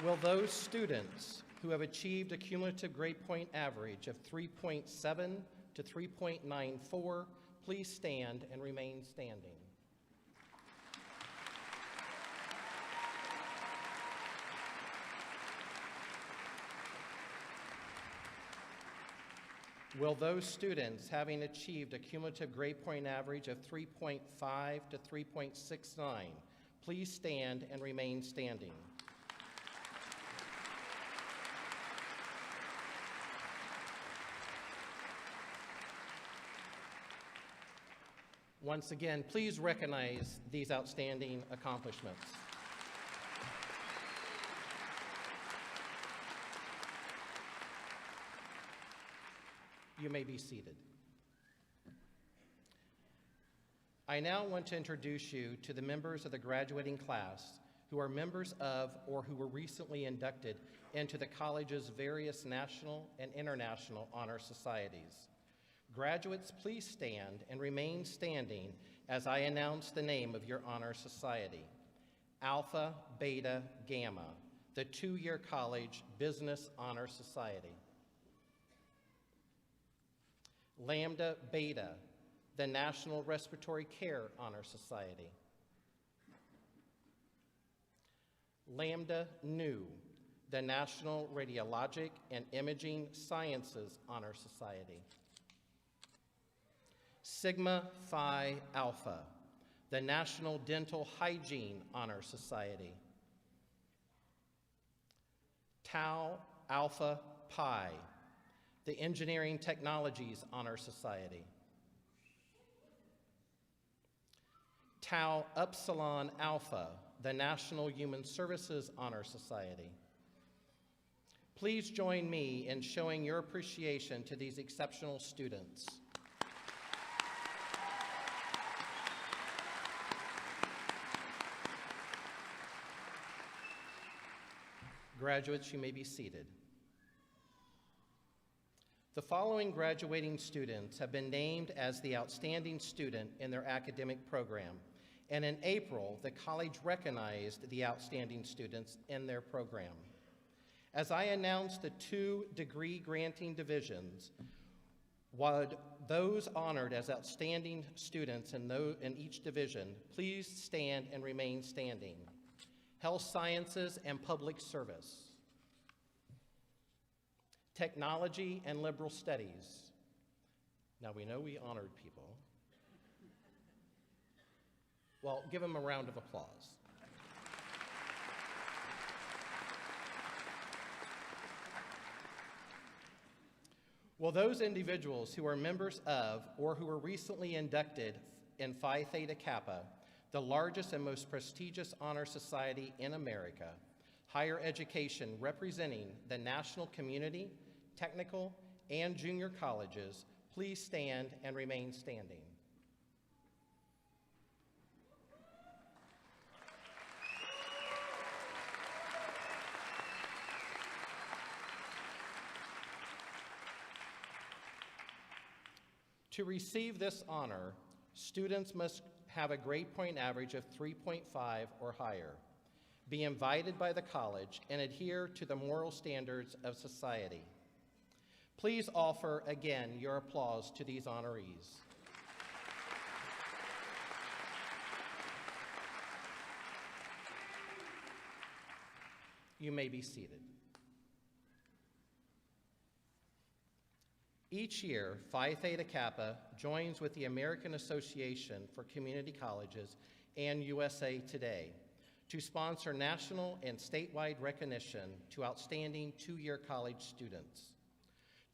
Speaker 8: Will those students who have achieved a cumulative grade point average of 3.7 to 3.94 please stand and remain standing? Will those students having achieved a cumulative grade point average of 3.5 to 3.69 please stand and remain standing? Once again, please recognize these outstanding accomplishments. You may be seated. I now want to introduce you to the members of the graduating class who are members of or who were recently inducted into the college's various national and international honor societies. Graduates, please stand and remain standing as I announce the name of your honor society. Alpha Beta Gamma, the two-year college business honor society. Lambda Beta, the National Respiratory Care Honor Society. Lambda Nu, the National Radiologic and Imaging Sciences Honor Society. Sigma Phi Alpha, the National Dental Hygiene Honor Society. Tau Alpha Pi, the Engineering Technologies Honor Society. Tau Upsilon Alpha, the National Human Services Honor Society. Please join me in showing your appreciation to these exceptional students. Graduates, you may be seated. The following graduating students have been named as the outstanding student in their academic program, and in April, the college recognized the outstanding students in their program. As I announce the two degree-granting divisions, would those honored as outstanding students in each division please stand and remain standing? Health Sciences and Public Service. Technology and Liberal Studies. Now we know we honored people. Well, give them a round of applause. Will those individuals who are members of or who were recently inducted in Phi Theta Kappa, the largest and most prestigious honor society in America, higher education representing the national community, technical, and junior colleges, please stand and remain standing. To receive this honor, students must have a grade point average of 3.5 or higher, be invited by the college, and adhere to the moral standards of society. Please offer again your applause to these honorees. You may be seated. Each year, Phi Theta Kappa joins with the American Association for Community Colleges and USA Today to sponsor national and statewide recognition to outstanding two-year college students.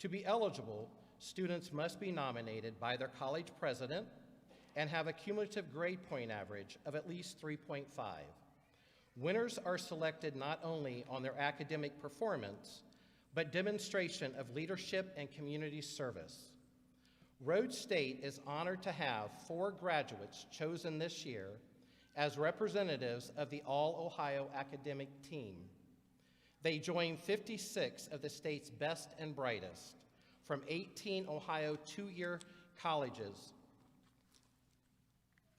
Speaker 8: To be eligible, students must be nominated by their college president and have a cumulative grade point average of at least 3.5. Winners are selected not only on their academic performance, but demonstration of leadership and community service. Rhodes State is honored to have 4 graduates chosen this year as representatives of the All-Ohio Academic Team. They join 56 of the state's best and brightest from 18 Ohio two-year colleges.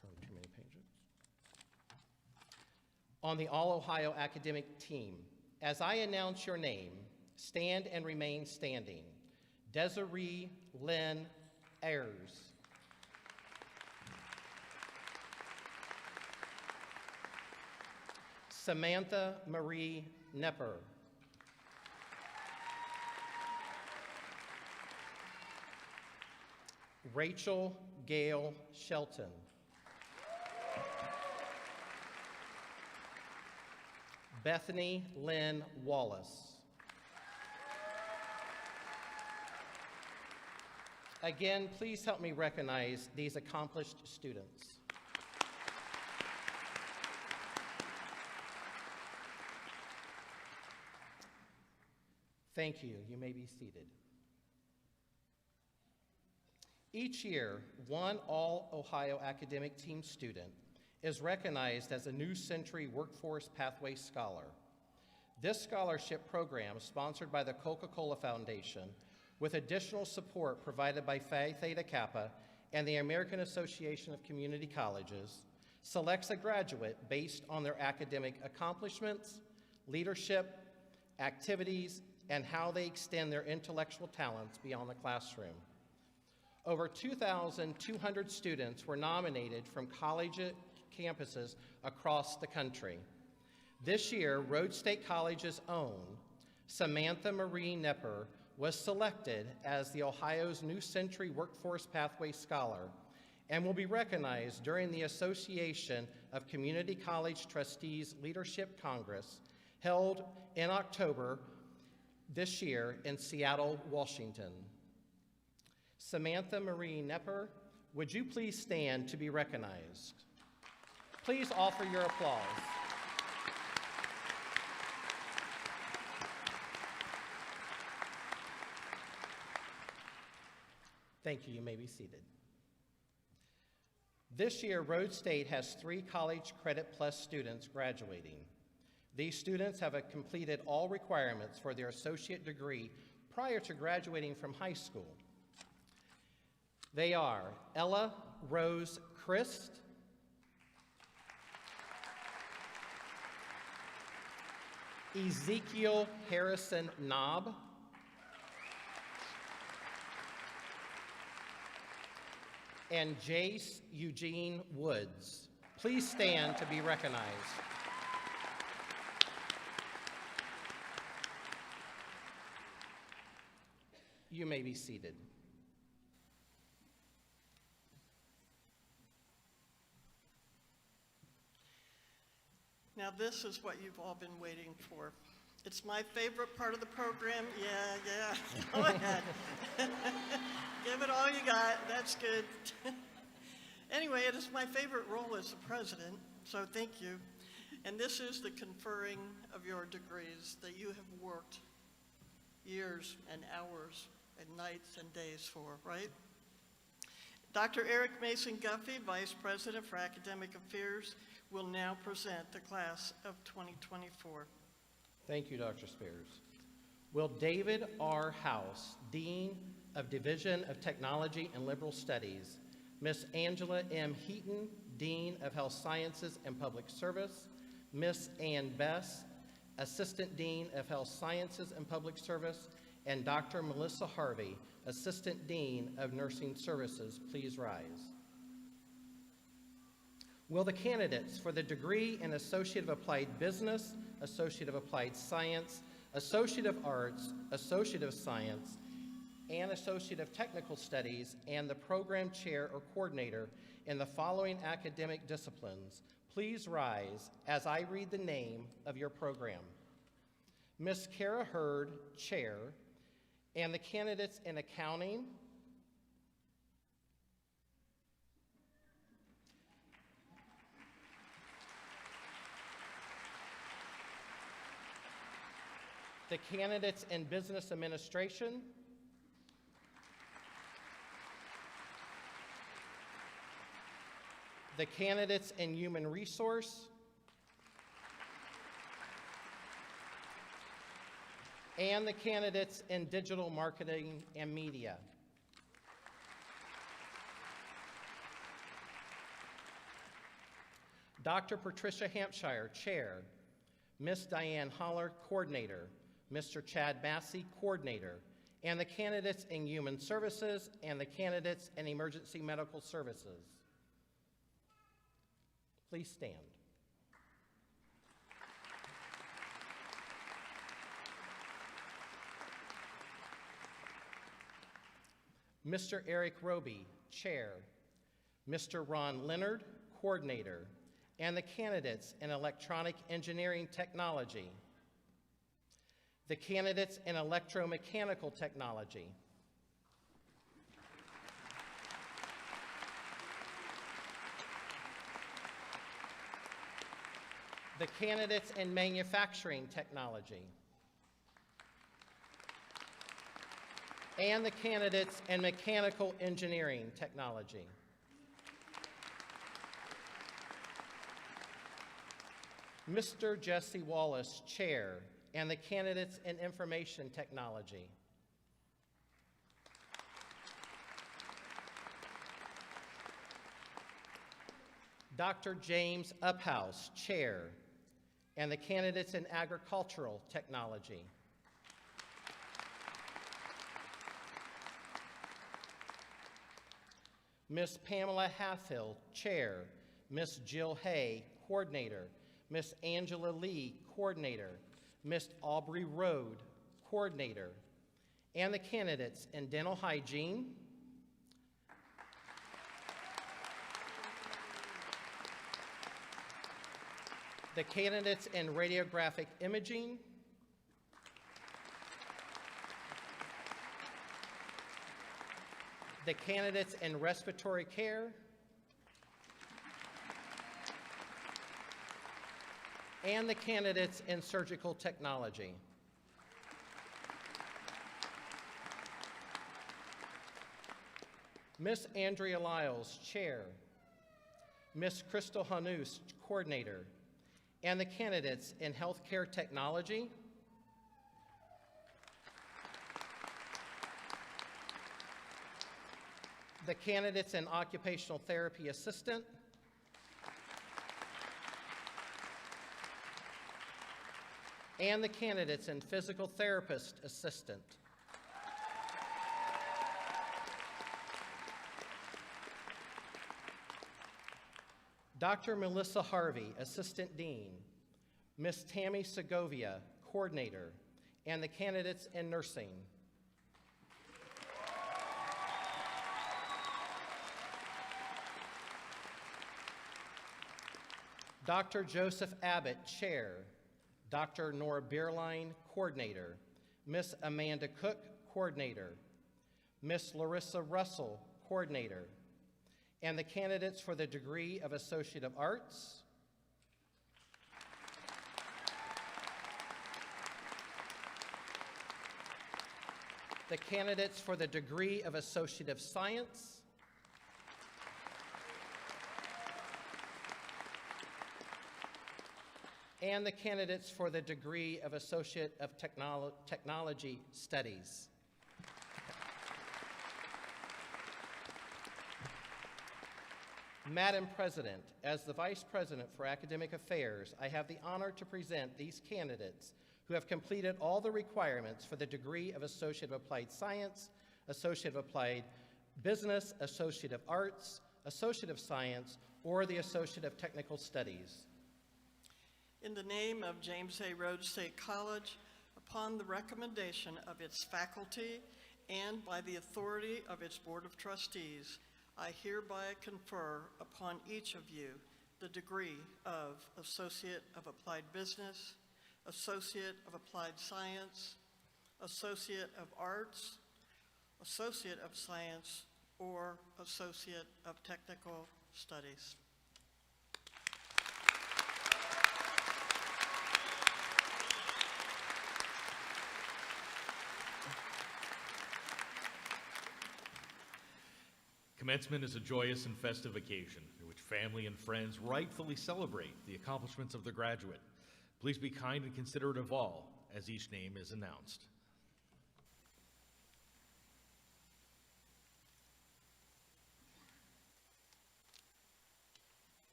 Speaker 8: Turn too many pages. On the All-Ohio Academic Team. As I announce your name, stand and remain standing. Desiree Lynn Ayers. Samantha Marie Nepper. Rachel Gail Shelton. Bethany Lynn Wallace. Again, please help me recognize these accomplished students. Thank you. You may be seated. Each year, one All-Ohio Academic Team student is recognized as a New Century Workforce Pathway Scholar. This scholarship program, sponsored by the Coca-Cola Foundation, with additional support provided by Phi Theta Kappa and the American Association of Community Colleges, selects a graduate based on their academic accomplishments, leadership, activities, and how they extend their intellectual talents beyond the classroom. Over 2,200 students were nominated from college campuses across the country. This year, Rhodes State College's own Samantha Marie Nepper was selected as the Ohio's New Century Workforce Pathway Scholar and will be recognized during the Association of Community College Trustees Leadership Congress held in October this year in Seattle, Washington. Samantha Marie Nepper, would you please stand to be recognized? Please offer your applause. Thank you. You may be seated. This year, Rhodes State has 3 College Credit Plus students graduating. These students have completed all requirements for their associate degree prior to graduating from high school. They are Ella Rose Christ, Ezekiel Harrison Knob, and Jace Eugene Woods. Please stand to be recognized. You may be seated.
Speaker 5: Now this is what you've all been waiting for. It's my favorite part of the program. Yeah. Go ahead. Give it all you got. That's good. Anyway, it is my favorite role as the president, so thank you. And this is the conferring of your degrees that you have worked years and hours and nights and days for, right? Dr. Eric Mason Guffey, Vice President for Academic Affairs, will now present the class of 2024.
Speaker 8: Thank you, Dr. Spears. Will David R. House, Dean of Division of Technology and Liberal Studies, Miss Angela M. Heaton, Dean of Health Sciences and Public Service, Miss Ann Bess, Assistant Dean of Health Sciences and Public Service, and Dr. Melissa Harvey, Assistant Dean of Nursing Services, please rise. Will the candidates for the degree in Associate of Applied Business, Associate of Applied Science, Associate of Arts, Associate of Science, and Associate of Technical Studies, and the Program Chair or Coordinator in the following academic disciplines, please rise as I read the name of your program. Ms. Kara Hurd, Chair, and the candidates in Accounting, the candidates in Business Administration, the candidates in Human Resource, and the candidates in Digital Marketing and Media. Dr. Patricia Hampshire, Chair, Ms. Diane Holler, Coordinator, Mr. Chad Massey, Coordinator, and the candidates in Human Services and the candidates in Emergency Medical Services. Please stand. Mr. Eric Roby, Chair, Mr. Ron Leonard, Coordinator, and the candidates in Electronic Engineering Technology, the candidates in Electromechanical Technology, the candidates in Manufacturing Technology, and the candidates in Mechanical Engineering Technology. Mr. Jesse Wallace, Chair, and the candidates in Information Technology. Dr. James Uphouse, Chair, and the candidates in Agricultural Technology. Ms. Pamela Halfhill, Chair, Ms. Jill Hay, Coordinator, Ms. Angela Lee, Coordinator, Ms. Aubrey Rode, Coordinator, and the candidates in Dental Hygiene, the candidates in Radiographic Imaging, the candidates in Respiratory Care, and the candidates in Surgical Technology. Ms. Andrea Lyles, Chair, Ms. Crystal Hanus, Coordinator, and the candidates in Healthcare Technology, the candidates in Occupational Therapy Assistant, and the candidates in Physical Therapist Assistant. Dr. Melissa Harvey, Assistant Dean, Ms. Tammy Segovia, Coordinator, and the candidates in Nursing. Dr. Joseph Abbott, Chair, Dr. Nora Bierlein, Coordinator, Ms. Amanda Cook, Coordinator, Ms. Larissa Russell, Coordinator, and the candidates for the degree of Associate of Arts, the candidates for the degree of Associate of Science, and the candidates for the degree of Associate of Technology Studies. Madam President, as the Vice President for Academic Affairs, I have the honor to present these candidates who have completed all the requirements for the degree of Associate of Applied Science, Associate of Applied Business, Associate of Arts, Associate of Science, or the Associate of Technical Studies.
Speaker 5: In the name of James A. Rhodes State College, upon the recommendation of its faculty and by the authority of its Board of Trustees, I hereby confer upon each of you the degree of Associate of Applied Business, Associate of Applied Science, Associate of Arts, Associate of Science, or Associate of Technical Studies.
Speaker 9: Commencement is a joyous and festive occasion in which family and friends rightfully celebrate the accomplishments of the graduate. Please be kind and considerate of all as each name is announced.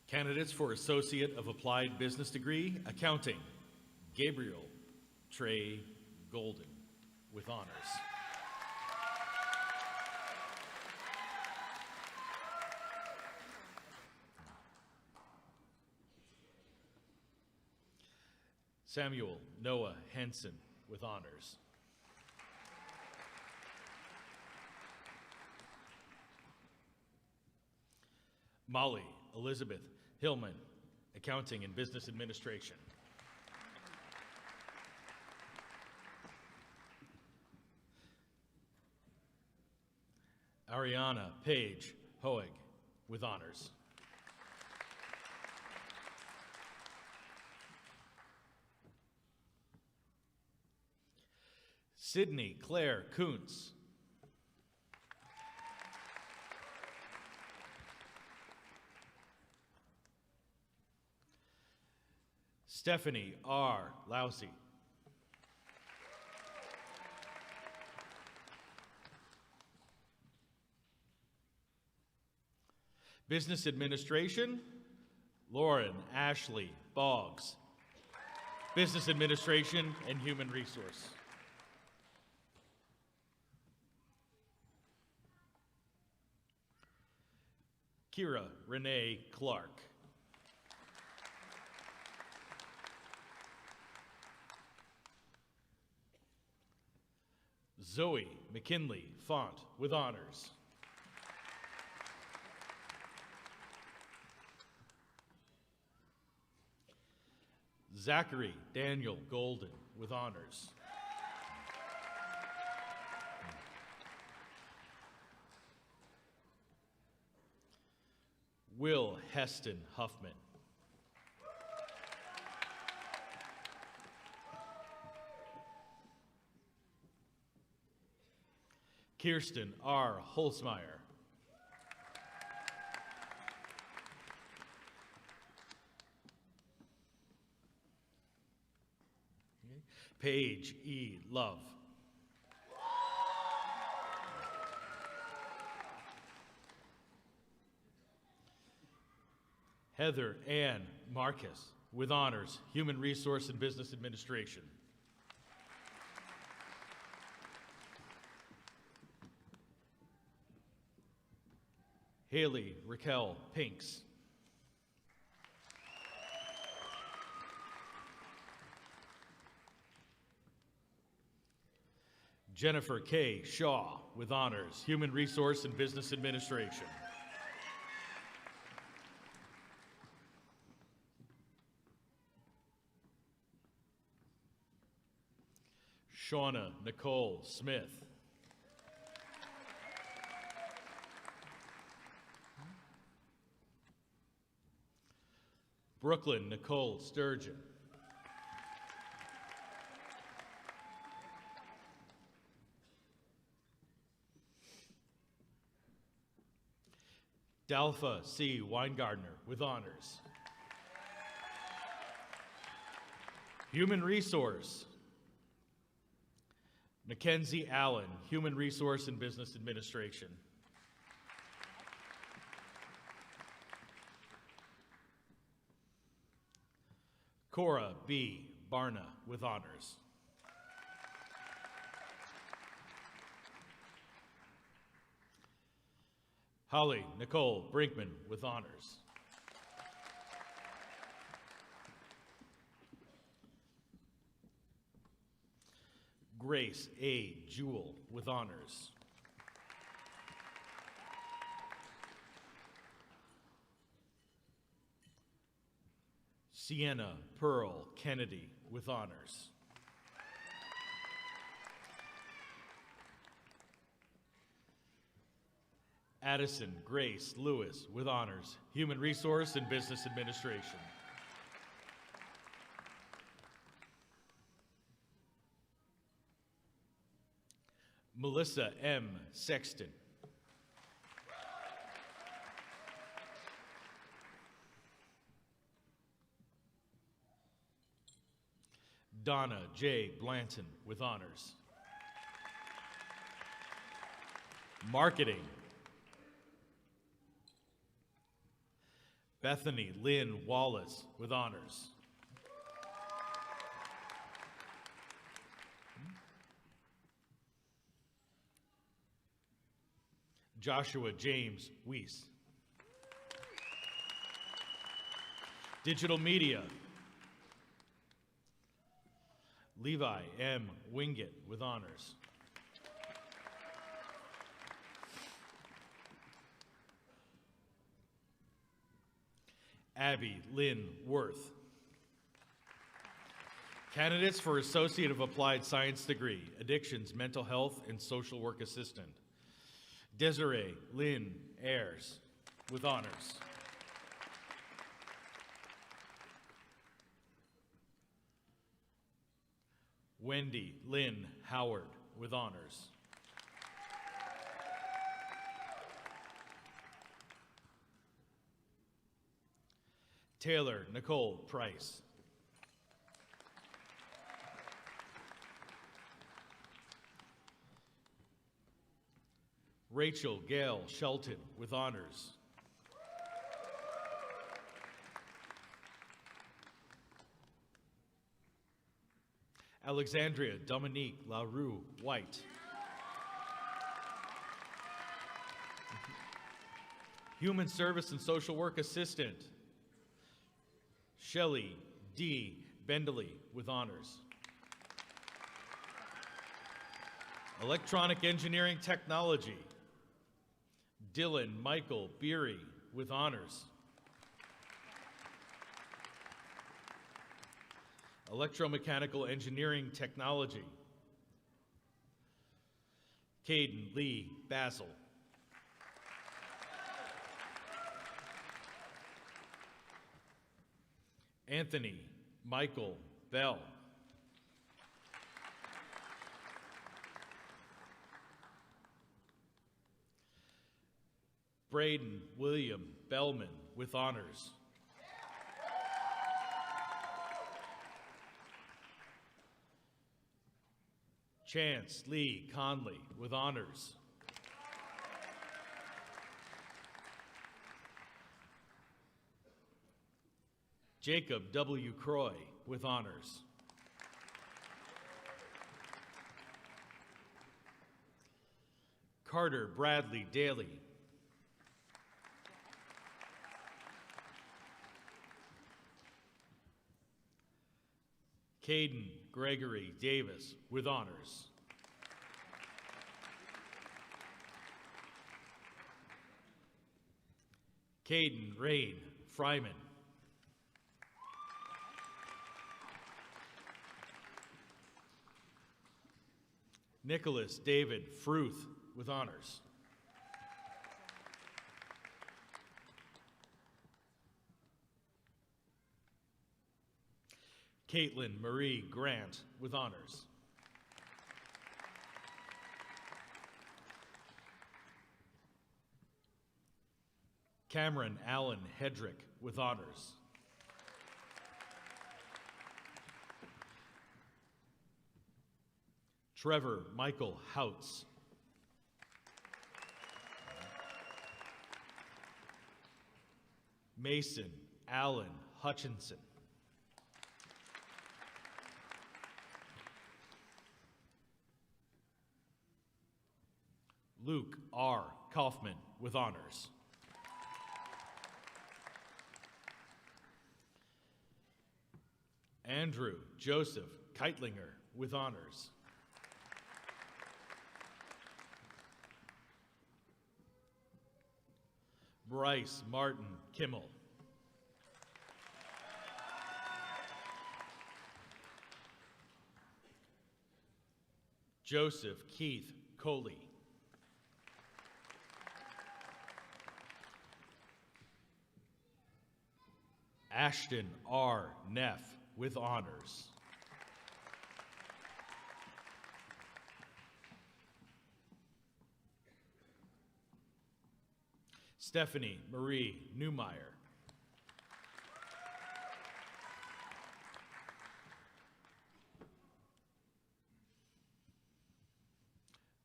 Speaker 9: Candidates for Associate of Applied Business degree, Accounting, Gabriel Trey Golden, with honors. Samuel Noah Henson, with honors. Molly Elizabeth Hillman, Accounting and Business Administration. Ariana Page Hoeg, with honors. Sydney Claire Kuntz. Stephanie R. Lousy. Business Administration, Lauren Ashley Boggs. Business Administration and Human Resource. Kira Renee Clark. Zoe McKinley Font, with honors. Zachary Daniel Golden, with honors. Will Heston Huffman. Kirsten R. Holzmeyer. Paige E. Love. Heather Ann Marcus, with honors, Human Resource and Business Administration. Haley Raquel Pinks. Jennifer K. Shaw, with honors, Human Resource and Business Administration. Shauna Nicole Smith. Brooklyn Nicole Sturgeon. Dalpha C. Weingartner with honors. Human Resource. Mackenzie Allen, Human Resource and Business Administration. Cora B. Barna with honors. Holly Nicole Brinkman with honors. Grace A. Jewell with honors. Sienna Pearl Kennedy with honors. Addison Grace Lewis with honors, Human Resource and Business Administration. Melissa M. Sexton. Donna J. Blanton with honors. Marketing. Bethany Lynn Wallace with honors. Joshua James Weiss. Digital Media. Levi M. Wingett with honors. Abby Lynn Worth. Candidates for Associate of Applied Science degree, Addictions, Mental Health, and Social Work Assistant. Desiree Lynn Ayers with honors. Wendy Lynn Howard with honors. Taylor Nicole Price. Rachel Gail Shelton with honors. Alexandria Dominique LaRue White. Human Service and Social Work Assistant. Shelley D. Bendeley with honors. Electronic Engineering Technology. Dylan Michael Beery with honors. Electromechanical Engineering Technology. Caden Lee Basil. Anthony Michael Bell. Braden William Bellman with honors. Chance Lee Conley with honors. Jacob W. Croy with honors. Carter Bradley Daly. Caden Gregory Davis with honors. Caden Rain Fryman. Nicholas David Fruth with honors. Caitlin Marie Grant with honors. Cameron Allen Hedrick with honors. Trevor Michael Houts. Mason Allen Hutchinson. Luke R. Kaufman with honors. Andrew Joseph Keitlinger with honors. Bryce Martin Kimmel. Joseph Keith Coley. Ashton R. Neff with honors. Stephanie Marie Newmeyer.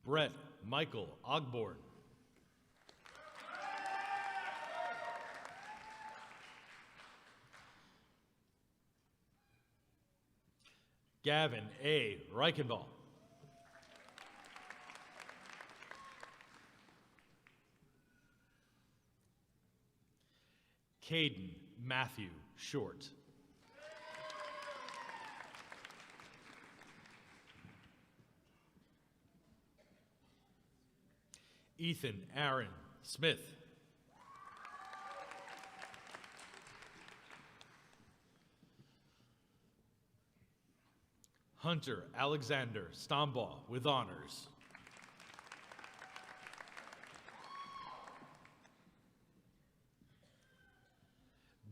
Speaker 9: Brett Michael Ogborn. Gavin A. Reichenball. Caden Matthew Short. Ethan Aaron Smith. Hunter Alexander Stombaugh with honors.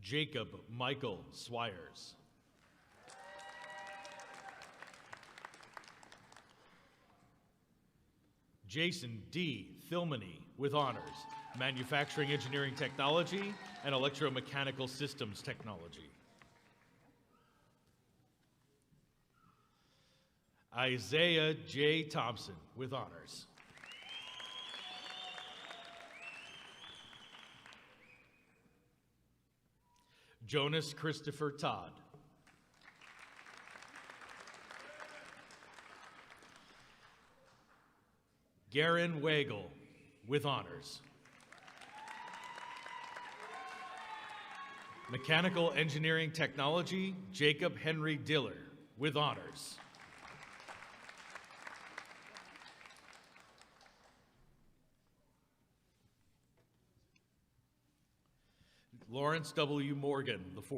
Speaker 9: Jacob Michael Swires. Jason D. Thilmany with honors, Manufacturing Engineering Technology and Electromechanical Systems Technology. Isaiah J. Thompson with honors. Jonas Christopher Todd. Garen Wagle with honors. Mechanical Engineering Technology, Jacob Henry Diller with honors. Lawrence W. Morgan, IV.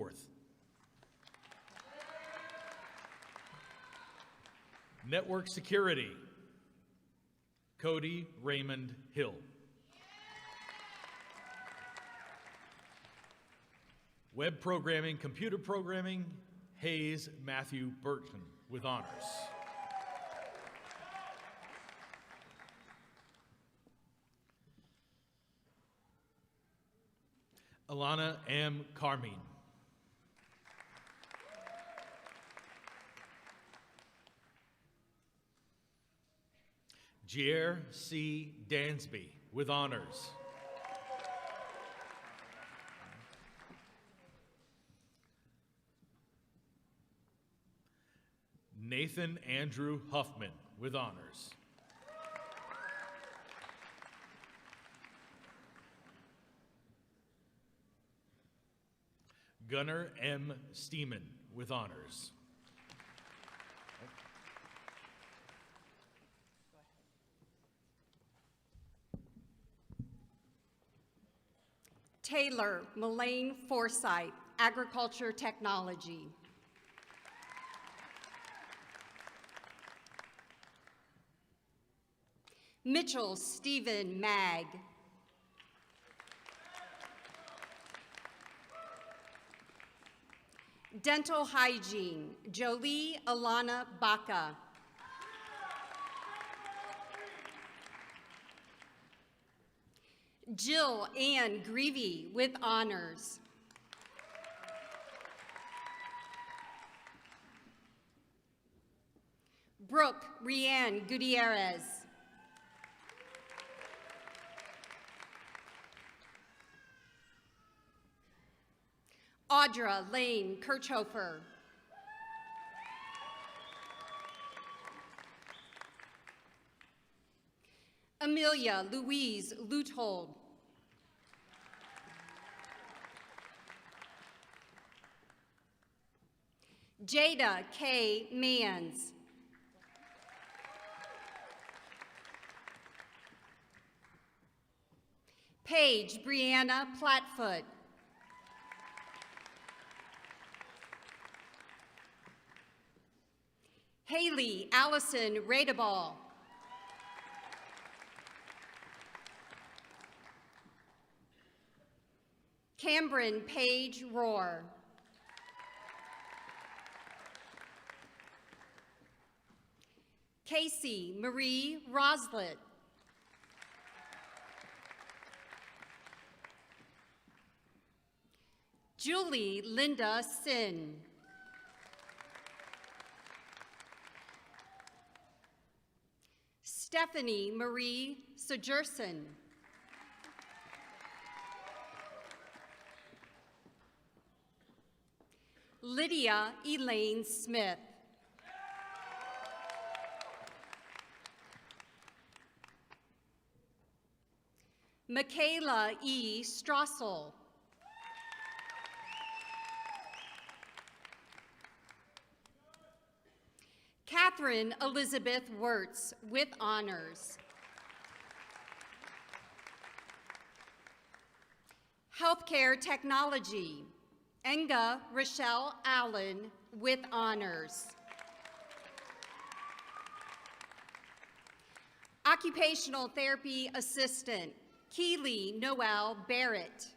Speaker 9: Network Security, Cody Raymond Hill. Web Programming, Computer Programming, Hayes Matthew Burton with honors. Alana M. Carmine. Jair C. Dansby with honors. Nathan Andrew Huffman with honors. Gunnar M. Steeman with honors.
Speaker 10: Taylor Mullane Forsythe, Agriculture Technology. Mitchell Stephen Mag. Dental Hygiene, Jolie Alana Baca. Jill Ann Greavy with honors. Brooke Rianne Gutierrez. Audra Lane Kirchhofer. Amelia Louise Luthold. Jada K. Mans. Paige Brianna Platfoot. Haley Allison Radeball. Cameron Paige Rohr. Casey Marie Roslet. Julie Linda Sin. Stephanie Marie Sejerson. Lydia Elaine Smith. Michaela E. Strassel. Catherine Elizabeth Wirtz with honors. Healthcare Technology, Enga Rochelle Allen with honors. Occupational Therapy Assistant, Keely Noel Barrett.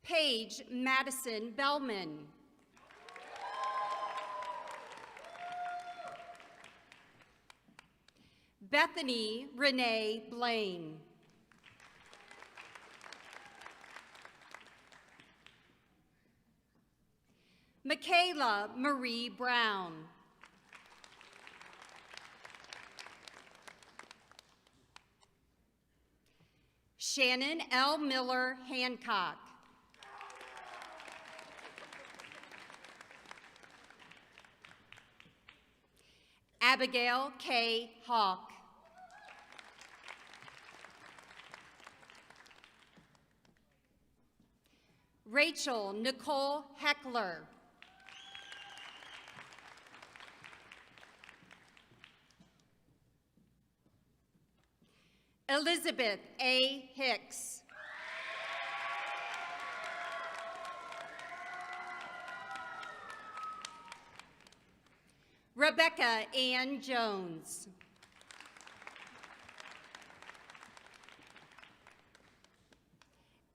Speaker 10: Paige Madison Bellman. Bethany Renee Blaine. Michaela Marie Brown. Shannon L. Miller Hancock. Abigail K. Hawk. Rachel Nicole Heckler. Elizabeth A. Hicks. Rebecca Ann Jones.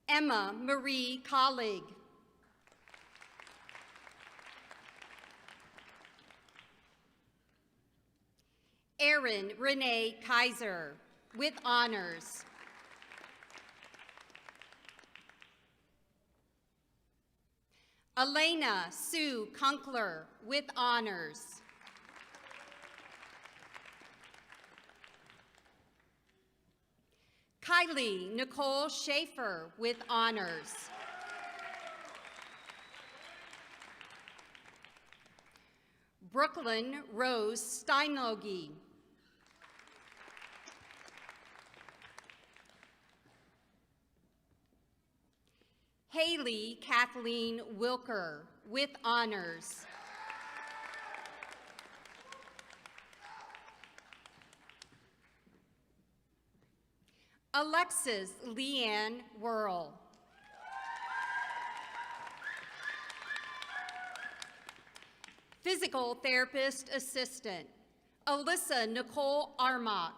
Speaker 10: Emma Marie Colleague. Erin Renee Kaiser with honors. Elena Sue Kunkler with honors. Kylie Nicole Schaefer with honors. Brooklyn Rose Steinlogie. Haley Kathleen Wilker with honors. Alexis Leanne Whirl. Physical Therapist Assistant, Alyssa Nicole Armock.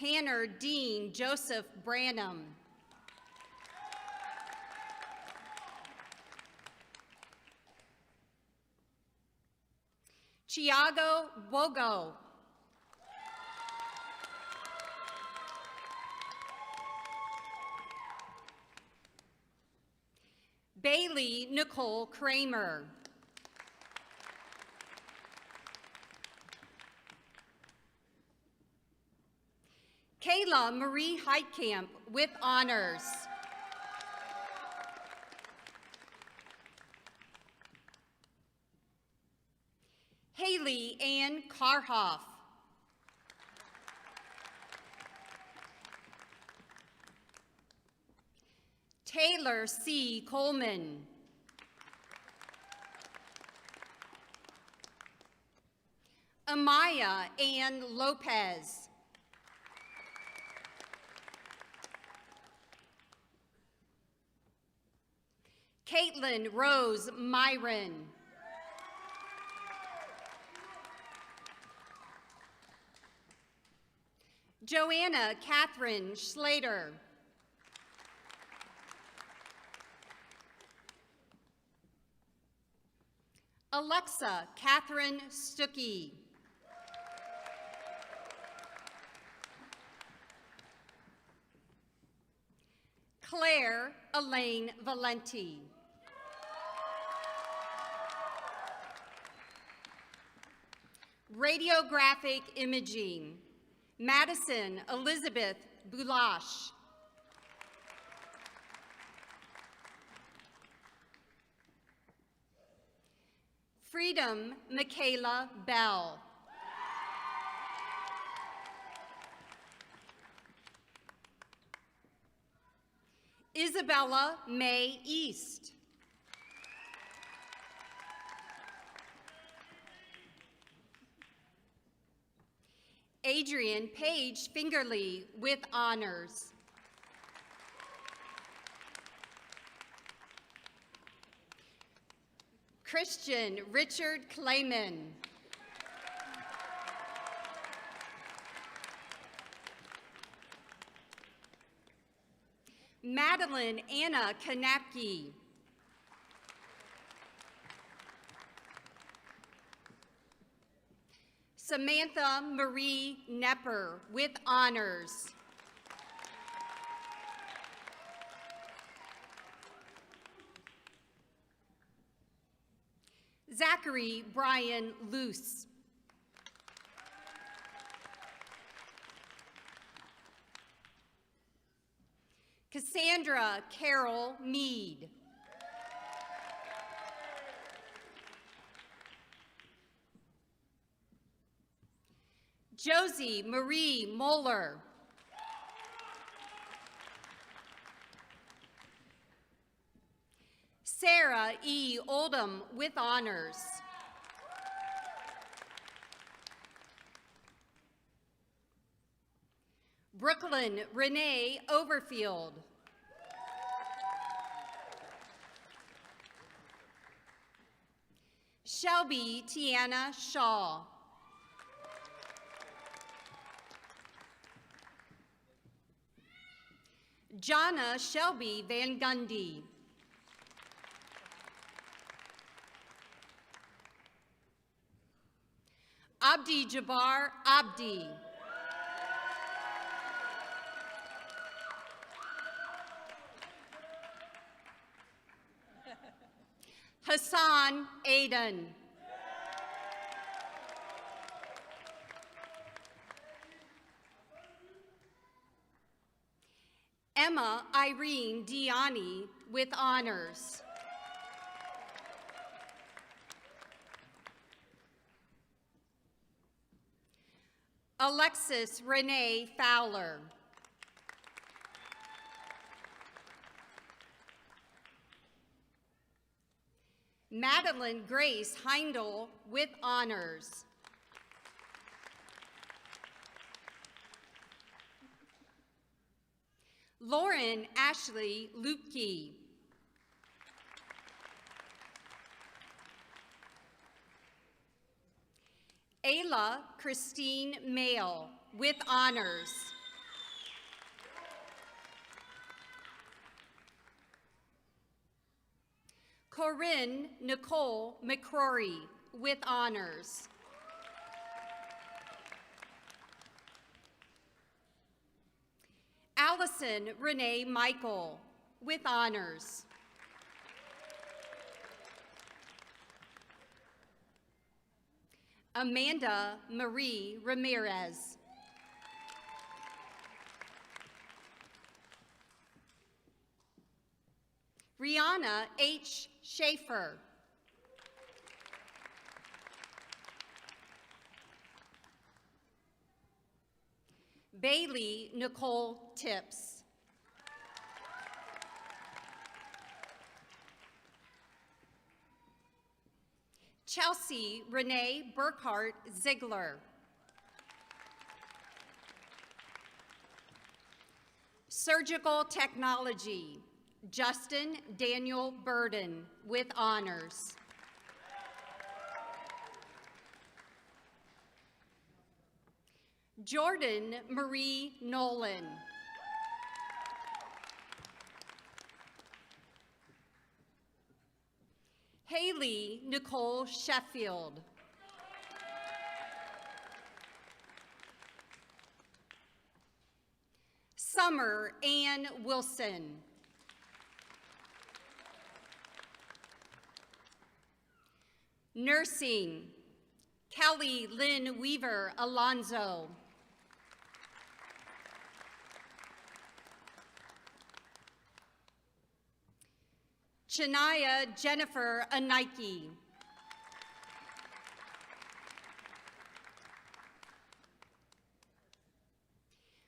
Speaker 10: Tanner Dean Joseph Branham. Chiago Wogo. Bailey Nicole Kramer. Kayla Marie Heitkamp with honors. Haley Ann Karhoff. Taylor C. Coleman. Amaya Ann Lopez. Caitlin Rose Myron. Joanna Catherine Schlater. Alexa Catherine Stuckey. Claire Elaine Valenti. Radiographic imaging, Madison Elizabeth Boulash. Freedom Michaela Bell. Isabella May East. Adrian Page Fingerly with honors. Christian Richard Clayman. Madeline Anna Kanapke. Samantha Marie Nepper with honors. Zachary Brian Luce. Cassandra Carol Mead. Josie Marie Moeller. Sarah E. Oldham with honors. Brooklyn Renee Overfield. Shelby Tiana Shaw. Jonna Shelby Van Gundy. Abdi Jabbar Abdi. Hassan Aiden. Emma Irene Diani with honors. Alexis Renee Fowler. Madeline Grace Heindel with honors. Lauren Ashley Lupke. Ayla Christine Mail with honors. Corinne Nicole McCrory with honors. Allison Renee Michael with honors. Amanda Marie Ramirez. Rihanna H. Schaefer. Bailey Nicole Tips. Chelsea Renee Burkhart Ziegler. Surgical Technology, Justin Daniel Burden with honors. Jordan Marie Nolan. Haley Nicole Sheffield. Summer Ann Wilson. Nursing, Kelly Lynn Weaver Alonzo. Chania Jennifer Anike.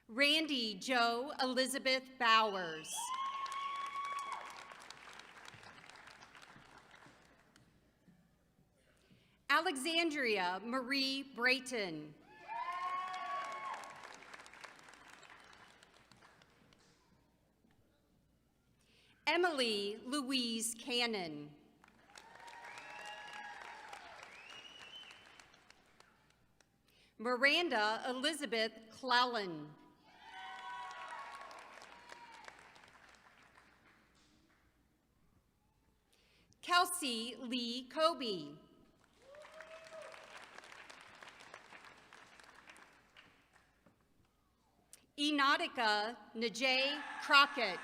Speaker 10: Randy Joe Elizabeth Bowers. Alexandria Marie Brayton. Emily Louise Cannon. Miranda Elizabeth Clellan. Kelsey Lee Kobe. Enotica Najee Crockett.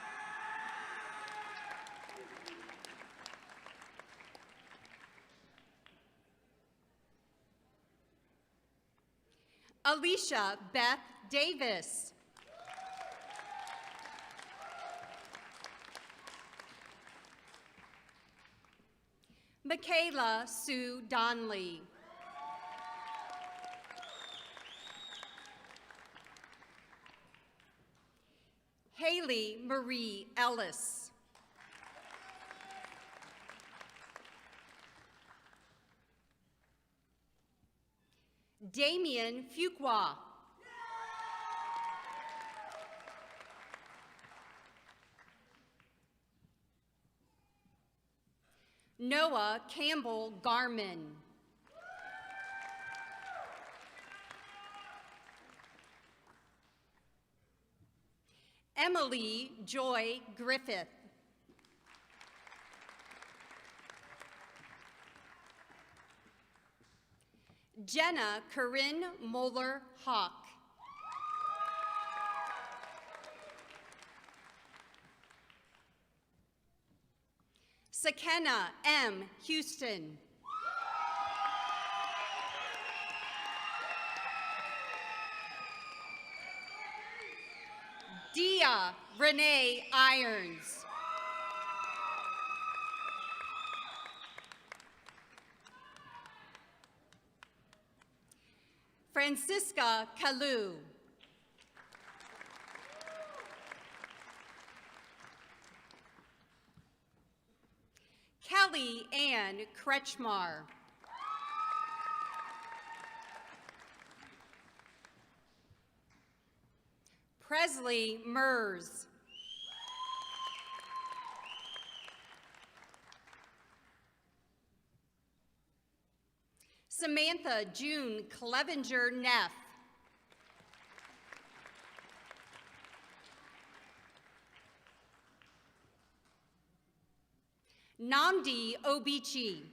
Speaker 10: Alicia Beth Davis. Michaela Sue Donley. Haley Marie Ellis. Damien Fuqua. Noah Campbell Garman. Emily Joy Griffith. Jenna Corinne Moeller Hawk. Sakena M. Houston. Dia Renee Irons. Francisca Kalu. Kelly Ann Kretschmar. Presley Mers. Samantha June Clevenger Neff. Namdi Obichi.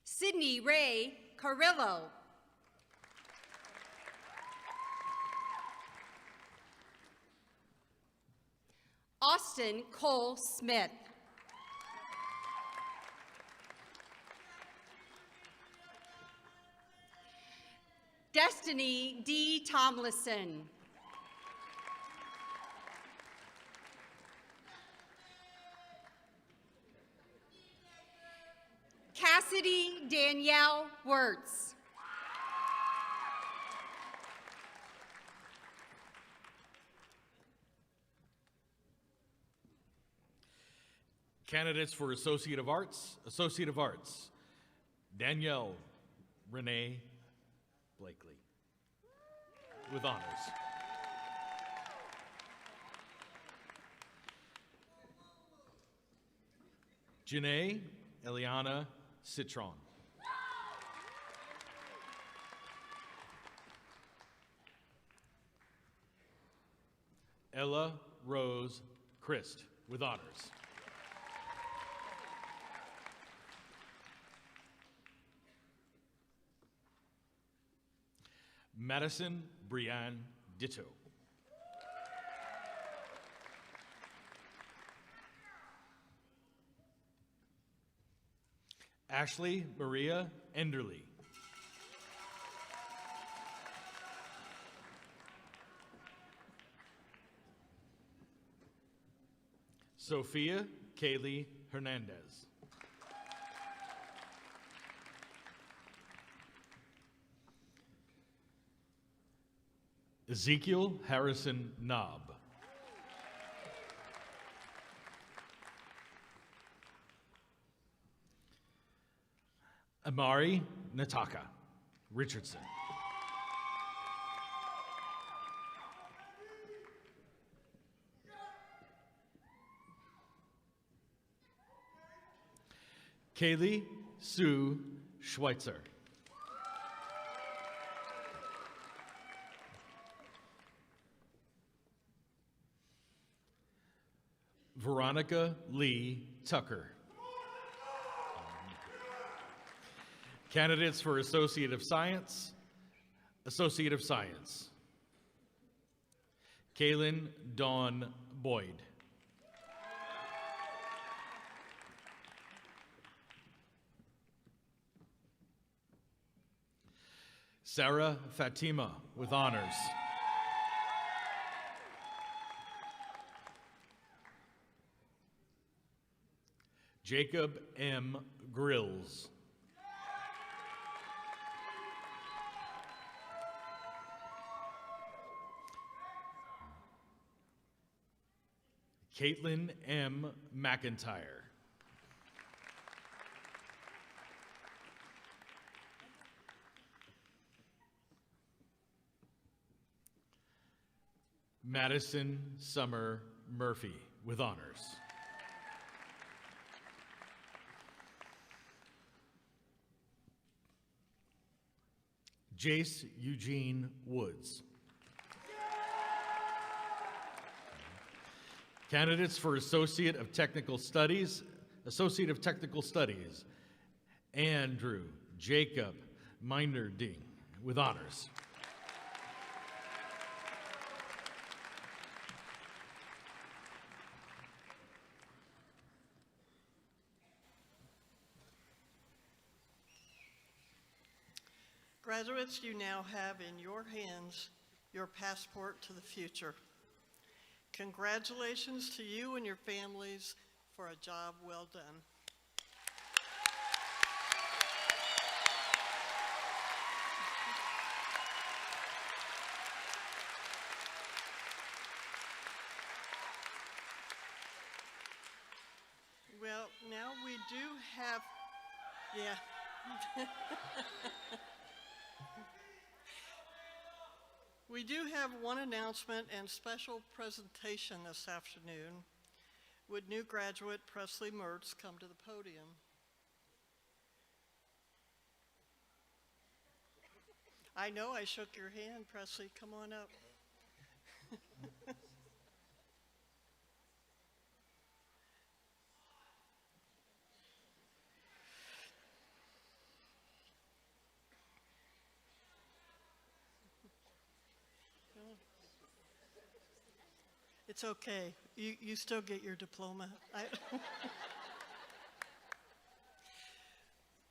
Speaker 10: Sydney Ray Carrillo. Austin Cole Smith. Destiny D. Tomlinson. Cassidy Danielle Wirtz.
Speaker 9: Candidates for Associate of Arts, Danielle Renee Blakely, with honors. Janae Eliana Citron. Ella Rose Christ, with honors. Madison Brianne Ditto. Ashley Maria Enderly. Sophia Kaylee Hernandez. Ezekiel Harrison Knob. Amari Nataka Richardson. Kaylee Sue Schweitzer. Veronica Lee Tucker. Candidates for Associate of Science, Kaylin Dawn Boyd. Sarah Fatima, with honors. Jacob M. Grills. Caitlin M. McIntyre. Madison Summer Murphy, with honors. Jace Eugene Woods. Candidates for Associate of Technical Studies, Andrew Jacob Minderding, with honors.
Speaker 5: Graduates, you now have in your hands your passport to the future. Congratulations to you and your families for a job well done. Well, now we do have, yeah. We do have one announcement and special presentation this afternoon. Would new graduate Presley Mertz come to the podium? I know I shook your hand, Presley. Come on up. It's okay. You still get your diploma.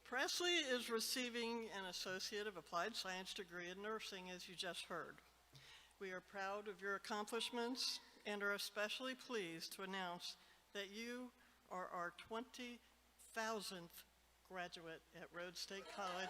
Speaker 5: Presley is receiving an Associate of Applied Science degree in nursing, as you just heard. We are proud of your accomplishments and are especially pleased to announce that you are our 20,000th graduate at Rhodes State College.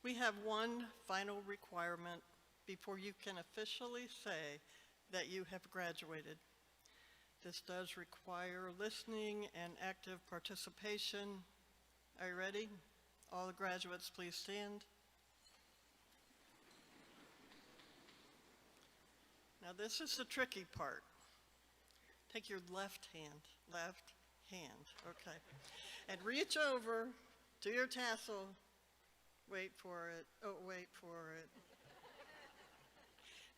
Speaker 5: We have one final requirement before you can officially say that you have graduated. This does require listening and active participation. Are you ready? All the graduates, please stand. Now this is the tricky part. Take your left hand, okay. And reach over to your tassel. Wait for it, oh, wait for it.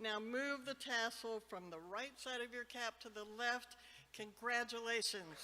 Speaker 5: Now move the tassel from the right side of your cap to the left. Congratulations.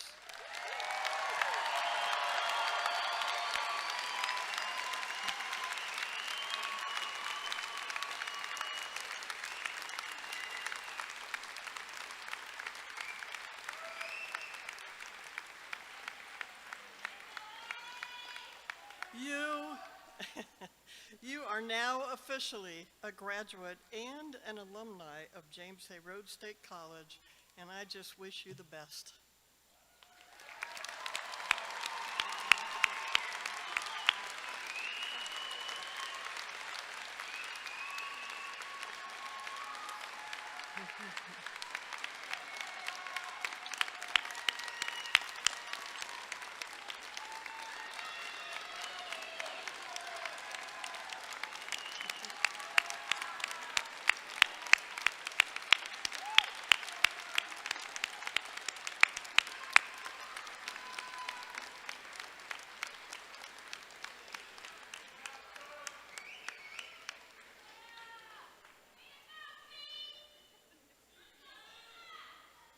Speaker 5: You are now officially a graduate and an alumni of James A. Rhodes State College, and I just wish you the best.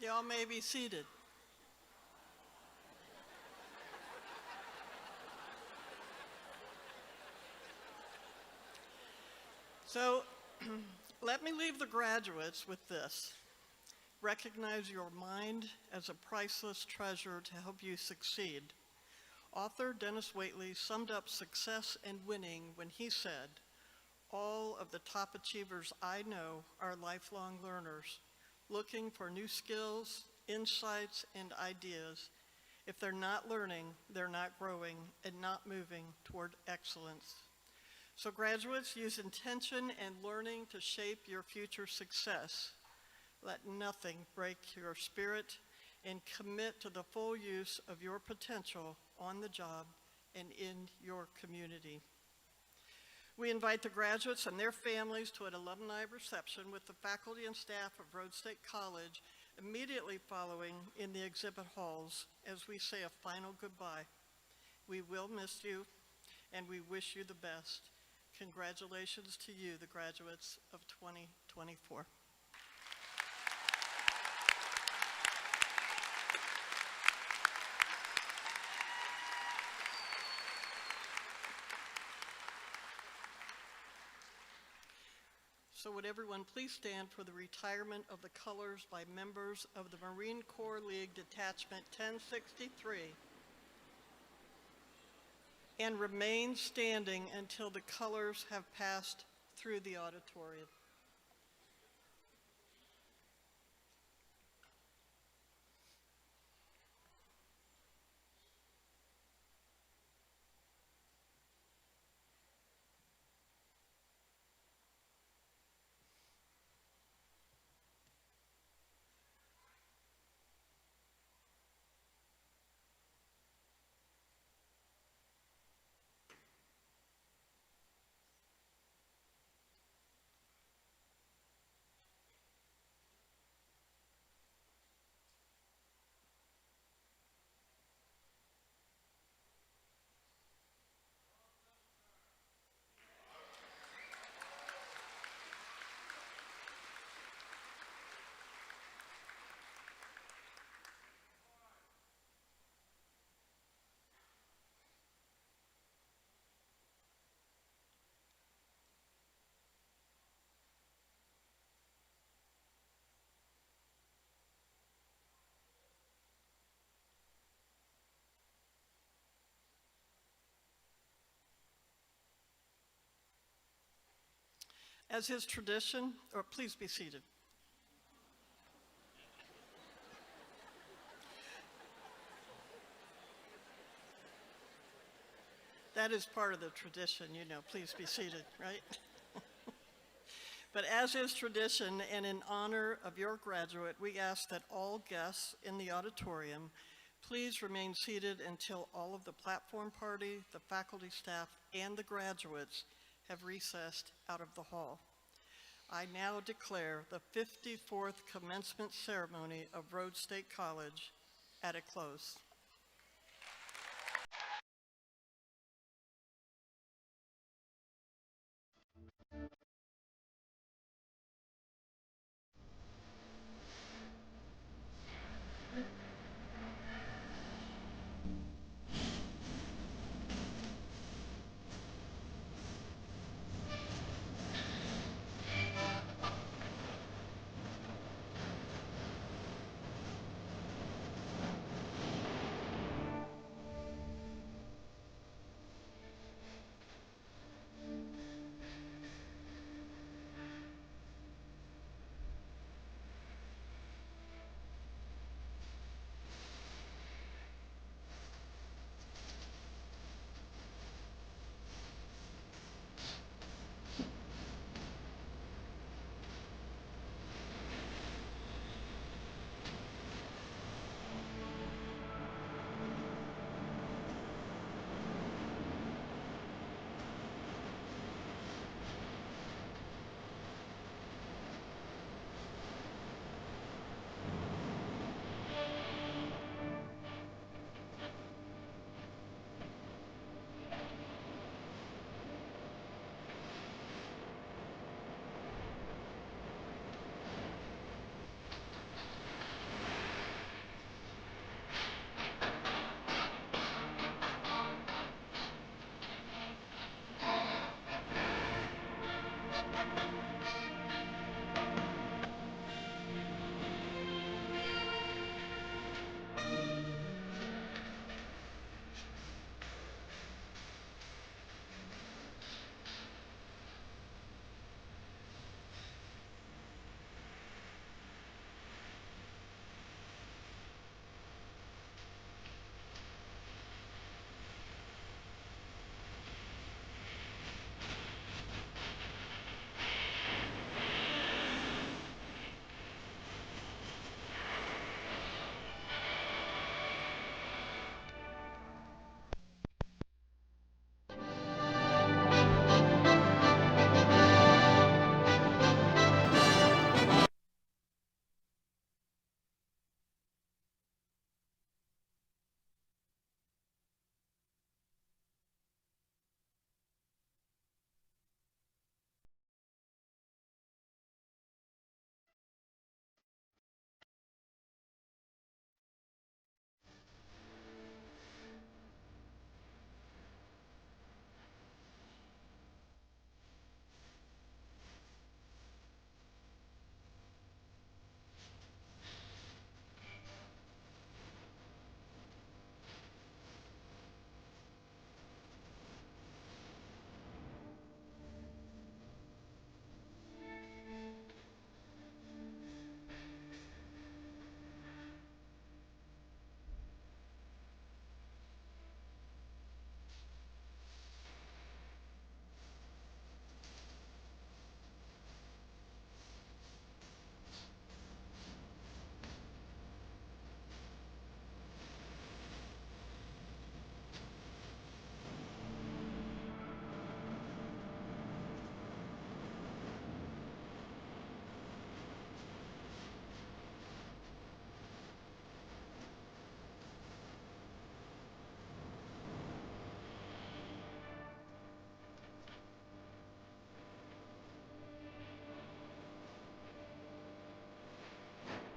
Speaker 5: Y'all may be seated. So let me leave the graduates with this. Recognize your mind as a priceless treasure to help you succeed. Author Dennis Waitley summed up success and winning when he said, "All of the top achievers I know are lifelong learners, looking for new skills, insights, and ideas. If they're not learning, they're not growing and not moving toward excellence." So graduates, use intention and learning to shape your future success. Let nothing break your spirit, and commit to the full use of your potential on the job and in your community. We invite the graduates and their families to an alumni reception with the faculty and staff of Rhodes State College immediately following in the exhibit halls as we say a final goodbye. We will miss you, and we wish you the best. Congratulations to you, the graduates of 2024. So would everyone please stand for the retirement of the colors by members of the Marine Corps League Detachment 1063. and remain standing until the colors have passed through the auditorium. As is tradition, or please be seated. That is part of the tradition, you know, please be seated, right? But as is tradition and in honor of your graduate, we ask that all guests in the auditorium please remain seated until all of the platform party, the faculty, staff, and the graduates have recessed out of the hall. I now declare the 54th commencement ceremony of Rhodes State College at a close.